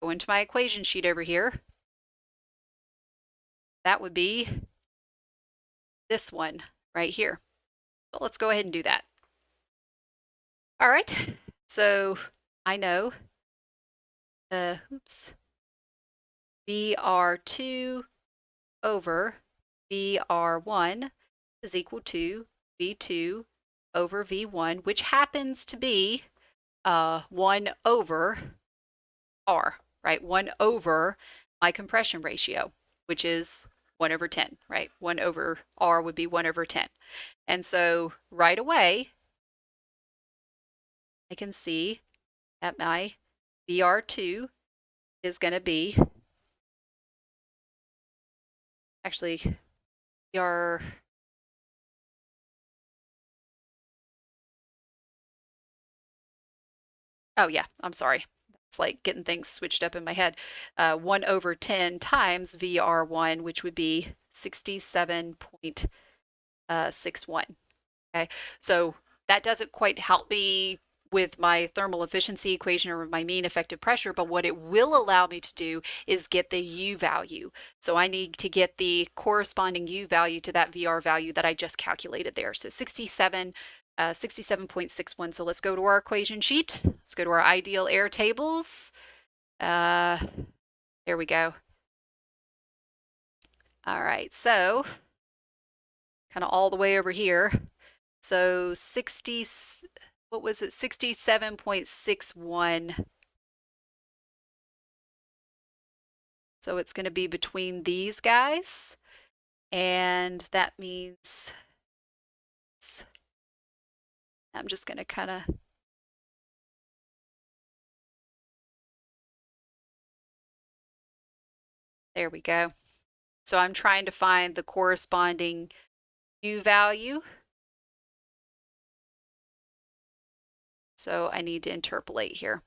go into my equation sheet over here. That would be this one right here. So let's go ahead and do that. All right, so I know VR2 over VR1 is equal to V2 over V1, which happens to be 1 over R, right? 1 over my compression ratio, which is 1 over 10, right? 1 over R would be 1 over 10. And so right away, I can see that my VR2 is going to be, actually, VR, oh yeah, I'm sorry. It's like getting things switched up in my head. 1 over 10 times VR1, which would be 67.61. Okay, so that doesn't quite help me with my thermal efficiency equation or my mean effective pressure, but what it will allow me to do is get the U value. So I need to get the corresponding U value to that VR value that I just calculated there. So 67.61. So let's go to our equation sheet. Let's go to our ideal air tables. There we go. All right, so kind of all the way over here. So 60, what was it? 67.61. So it's going to be between these guys. And that means I'm just going to kind of there we go. So I'm trying to find the corresponding U value. So I need to interpolate here.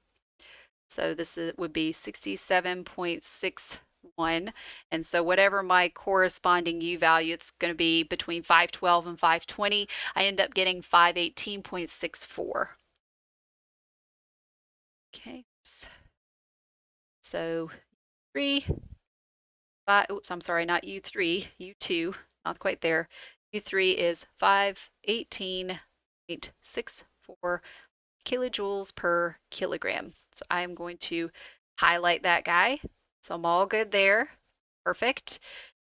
So this would be 67.61 1. And so whatever my corresponding U value, it's going to be between 512 and 520. I end up getting 518.64. Okay, oops. So 3, 5, oops, I'm sorry, not U3, U2, not quite there. U3 is 518.64 kilojoules per kilogram. So I'm going to highlight that guy. So I'm all good there. Perfect.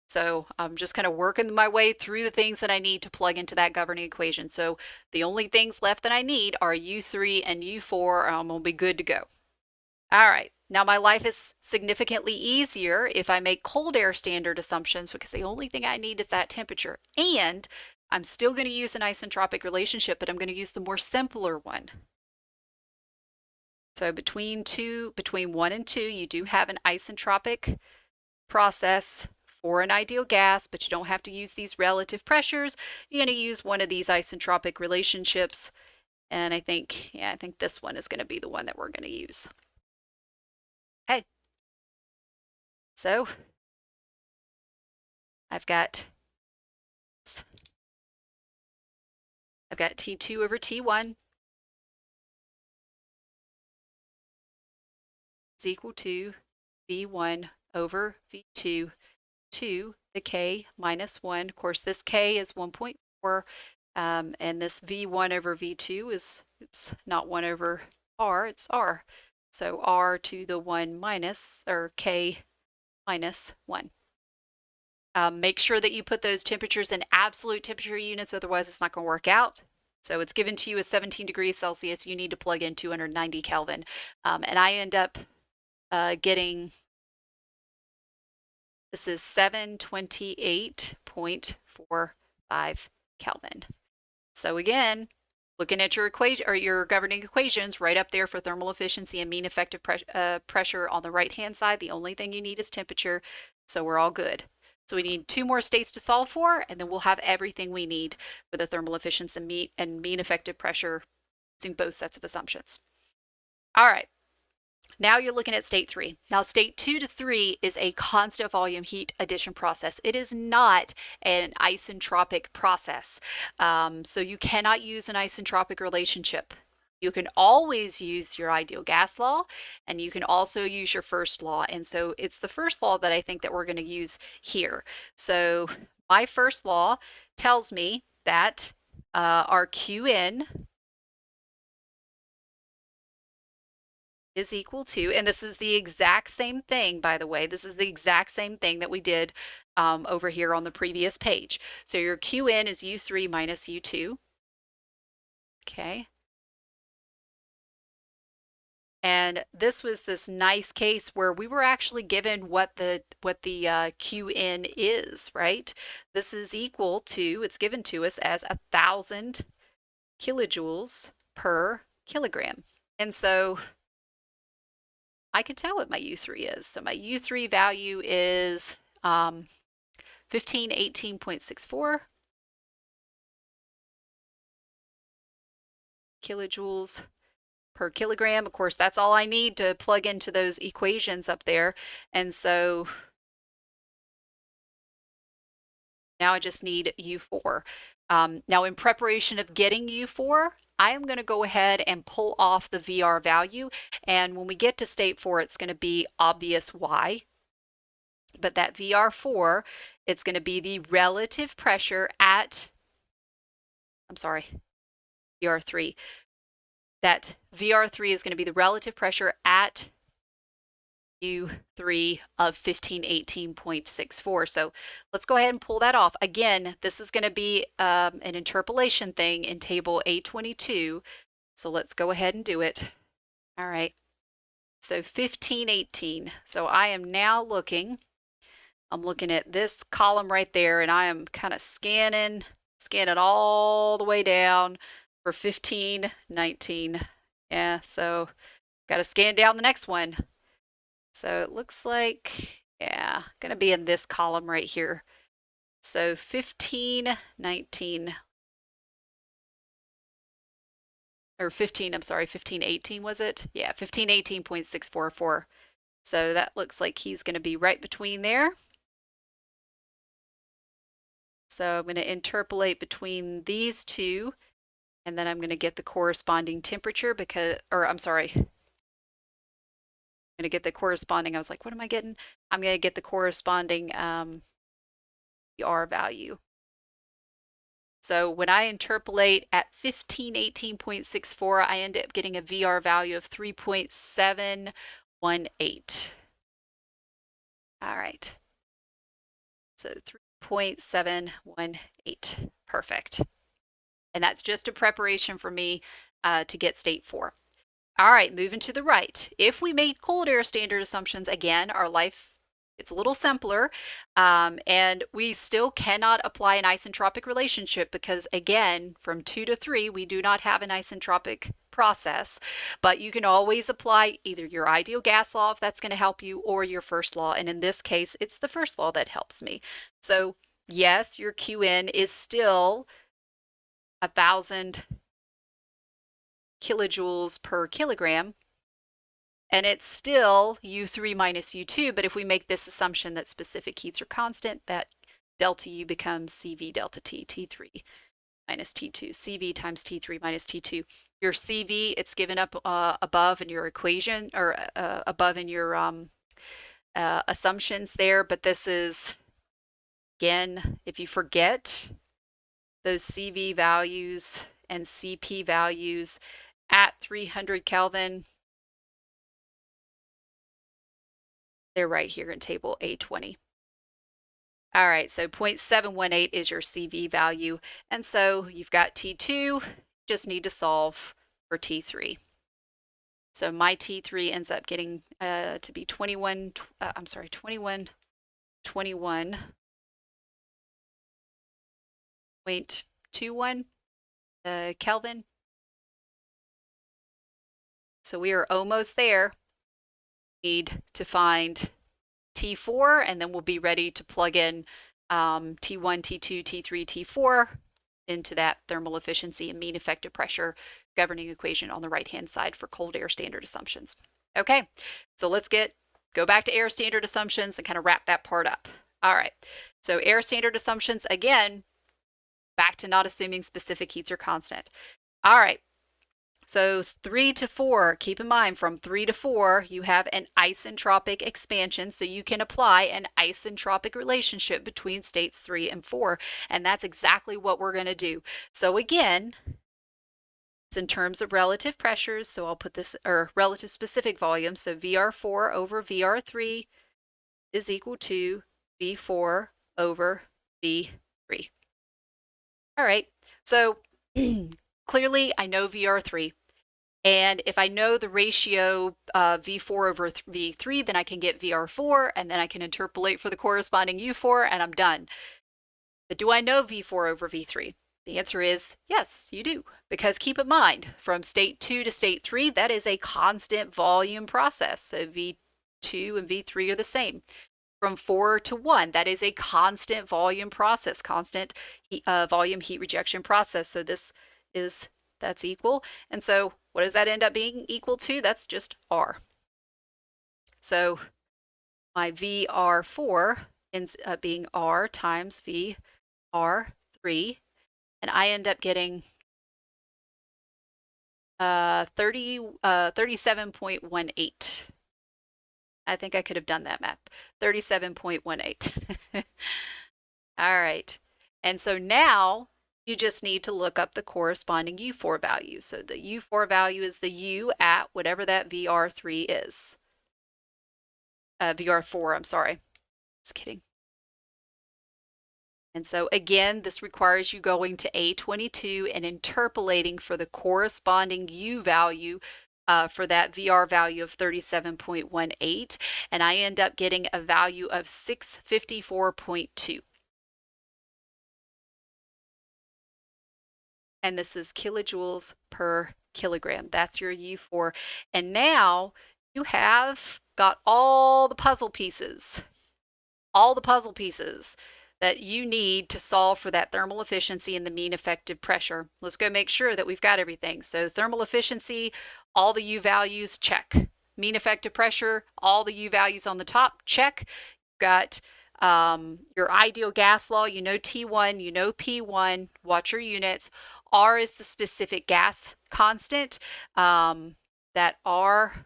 So I'm just kind of working my way through the things that I need to plug into that governing equation. So the only things left that I need are U3 and U4, and I'm going to be good to go. All right. Now my life is significantly easier if I make cold air standard assumptions, because the only thing I need is that temperature. And I'm still going to use an isentropic relationship, but I'm going to use the more simpler one. So between 1 and 2, you do have an isentropic process for an ideal gas, but you don't have to use these relative pressures. You're going to use one of these isentropic relationships. And I think this one is going to be the one that we're going to use. Okay. So I've got T2 over T1 is equal to V1 over V2 to the K minus 1. Of course, this K is 1.4, and this V1 over V2 is, oops, not 1 over R, it's R. So R to the 1 minus, or K minus 1. Make sure that you put those temperatures in absolute temperature units, otherwise it's not going to work out. So it's given to you as 17 degrees Celsius. You need to plug in 290 Kelvin. And I end up getting, this is 728.45 Kelvin. So again, looking at your equation or your governing equations right up there for thermal efficiency and mean effective pressure on the right-hand side, the only thing you need is temperature. So we're all good. So we need 2 more states to solve for, and then we'll have everything we need for the thermal efficiency and mean effective pressure using both sets of assumptions. All right. Now you're looking at state 3. Now state 2 to 3 is a constant volume heat addition process. It is not an isentropic process. So you cannot use an isentropic relationship. You can always use your ideal gas law, and you can also use your first law. And so it's the first law that I think that we're going to use here. So my first law tells me that our Qn is equal to, and this is the exact same thing, by the way, this is the exact same thing that we did over here on the previous page. So your Qn is U3 minus U2. Okay. And this was this nice case where we were actually given what the Qn is, right? This is equal to, it's given to us as 1,000 kilojoules per kilogram. And so I can tell what my U3 is. So my U3 value is 1518.64 kilojoules per kilogram. Of course, that's all I need to plug into those equations up there. And so now I just need U4. Now in preparation of getting U4, I am going to go ahead and pull off the VR value. And when we get to state 4, it's going to be obvious why. But that VR4, it's going to be the relative pressure at, I'm sorry, VR3. That VR3 is going to be the relative pressure at U3 of 1518.64. So let's go ahead and pull that off. Again, this is going to be an interpolation thing in table A22. So let's go ahead and do it. All right. So 1518. So I am now looking, I'm looking at this column right there, and I am kind of scanning all the way down for 1519. Yeah, so got to scan down the next one. So it looks like, yeah, going to be in this column right here. So 1519, or 15, I'm sorry, 1518 was it? Yeah, 1518.644 So that looks like he's going to be right between there. So I'm going to interpolate between these two, and then I'm going to get the corresponding temperature because, or I'm sorry, I'm going to get the corresponding, I was like, what am I getting? I'm going to get the corresponding R value. So when I interpolate at 1518.64, I end up getting a VR value of 3.718. All right. So 3.718. Perfect. And that's just a preparation for me to get state 4. All right, moving to the right. If we made cold air standard assumptions, again, our life, it's a little simpler, and we still cannot apply an isentropic relationship because, again, from 2 to 3, we do not have an isentropic process, but you can always apply either your ideal gas law, if that's going to help you, or your first law, and in this case, it's the first law that helps me. So, yes, your QN is still 1,000 kilojoules per kilogram, and it's still U3 minus U2, but if we make this assumption that specific heats are constant, that delta U becomes CV delta T, T3 minus T2, CV times T3 minus T2. Your CV, it's given up above in your equation, or above in your assumptions there, but this is, again, if you forget those CV values and CP values at 300 Kelvin, they're right here in table A20. All right, so 0.718 is your CV value. And so you've got T2, just need to solve for T3. So my T3 ends up getting to be 21.21 Kelvin. So we are almost there. Need to find T4, and then we'll be ready to plug in T1, T2, T3, T4 into that thermal efficiency and mean effective pressure governing equation on the right-hand side for cold air standard assumptions. Okay, so let's go back to air standard assumptions and kind of wrap that part up. All right, so air standard assumptions, again, back to not assuming specific heats are constant. All right, so 3 to 4, keep in mind from 3 to 4, you have an isentropic expansion, so you can apply an isentropic relationship between states 3 and 4, and that's exactly what we're going to do. So again, it's in terms of relative pressures, so I'll put this, or relative specific volume, so VR4 over VR3 is equal to V4 over V3. All right, so clearly I know VR3. And if I know the ratio V4 over V3, then I can get VR4, and then I can interpolate for the corresponding U4, and I'm done. But do I know V4 over V3? The answer is yes, you do. Because keep in mind, from state 2 to state 3, that is a constant volume process. So V2 and V3 are the same. From 4 to 1, that is a constant volume process, constant volume heat rejection process. So that's equal. And so what does that end up being equal to? That's just R. So my VR4 ends up being R times VR3, and I end up getting 37.18. I think I could have done that math. 37.18. All right. And so now you just need to look up the corresponding U4 value. So the U4 value is the U at whatever that VR3 is. VR4, I'm sorry. Just kidding. And so again, this requires you going to A22 and interpolating for the corresponding U value for that VR value of 37.18. And I end up getting a value of 654.2. And this is kilojoules per kilogram. That's your U4. And now you have got all the puzzle pieces that you need to solve for that thermal efficiency and the mean effective pressure. Let's go make sure that we've got everything. So thermal efficiency, all the U values, check. mean effective pressure, all the U values on the top, check. Got your ideal gas law, you know T1, you know P1, watch your units. R is the specific gas constant. That R,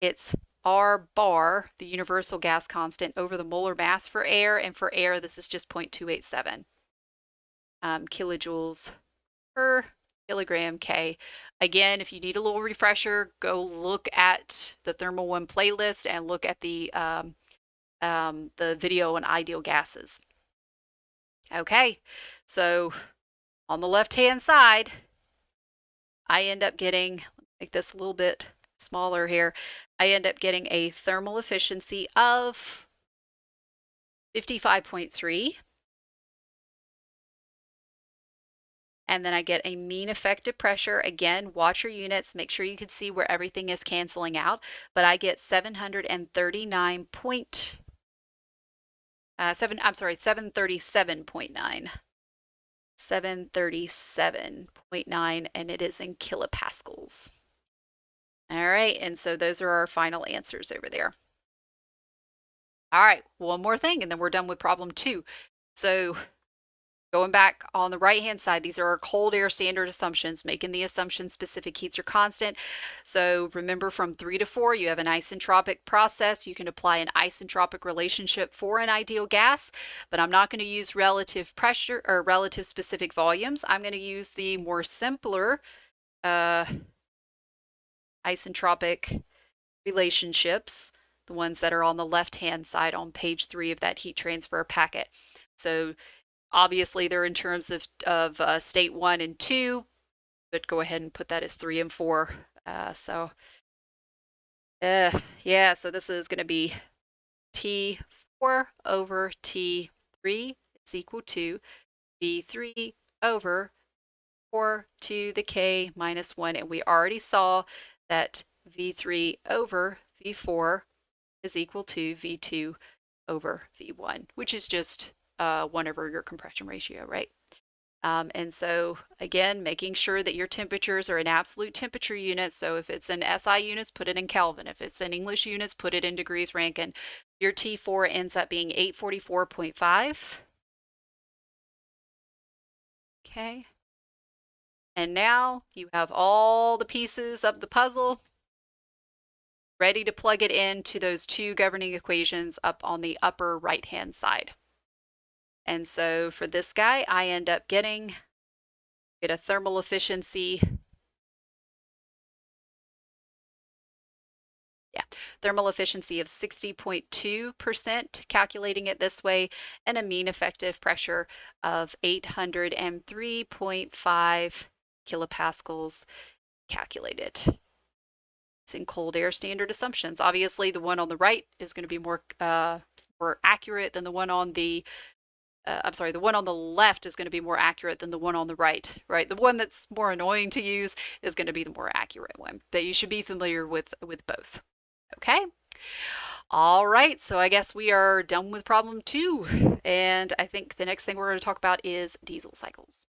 it's R bar, the universal gas constant, over the molar mass for air, and for air, this is just 0.287 kilojoules per kilogram K. Again, if you need a little refresher, go look at the Thermal 1 playlist and look at the video on ideal gases. Okay, so on the left-hand side, I end up getting, make this a little bit smaller here, I end up getting a thermal efficiency of 55.3. And then I get a mean effective pressure. Again, watch your units, make sure you can see where everything is canceling out. But I get 737.9. 737.9, and it is in kilopascals. All right, and so those are our final answers over there. All right, one more thing, and then we're done with problem 2. So going back on the right-hand side, these are our cold air standard assumptions, making the assumption specific heats are constant. So remember, from 3 to 4, you have an isentropic process. You can apply an isentropic relationship for an ideal gas, but I'm not going to use relative pressure or relative specific volumes. I'm going to use the more simpler isentropic relationships, the ones that are on the left-hand side on page 3 of that heat transfer packet. So obviously, they're in terms of state 1 and 2, but go ahead and put that as 3 and 4. Yeah, so this is going to be T4 over T3 is equal to V3 over 4 to the K minus 1. And we already saw that V3 over V4 is equal to V2 over V1, which is just 1 over your compression ratio, right? And so again, making sure that your temperatures are in absolute temperature units. So if it's in SI units, put it in Kelvin. If it's in English units, put it in degrees Rankine. Your T4 ends up being 844.5. Okay. And now you have all the pieces of the puzzle ready to plug it into those 2 governing equations up on the upper right-hand side. And so for this guy, I end up get a thermal efficiency. Thermal efficiency of 60.2%, calculating it this way, and a mean effective pressure of 803.5 kilopascals calculated. It's in cold air standard assumptions. Obviously, the one on the right is going to be more accurate than the one on the the one on the left is going to be more accurate than the one on the right, right? The one that's more annoying to use is going to be the more accurate one, but you should be familiar with both. Okay. All right, so I guess we are done with problem 2, and I think the next thing we're going to talk about is diesel cycles.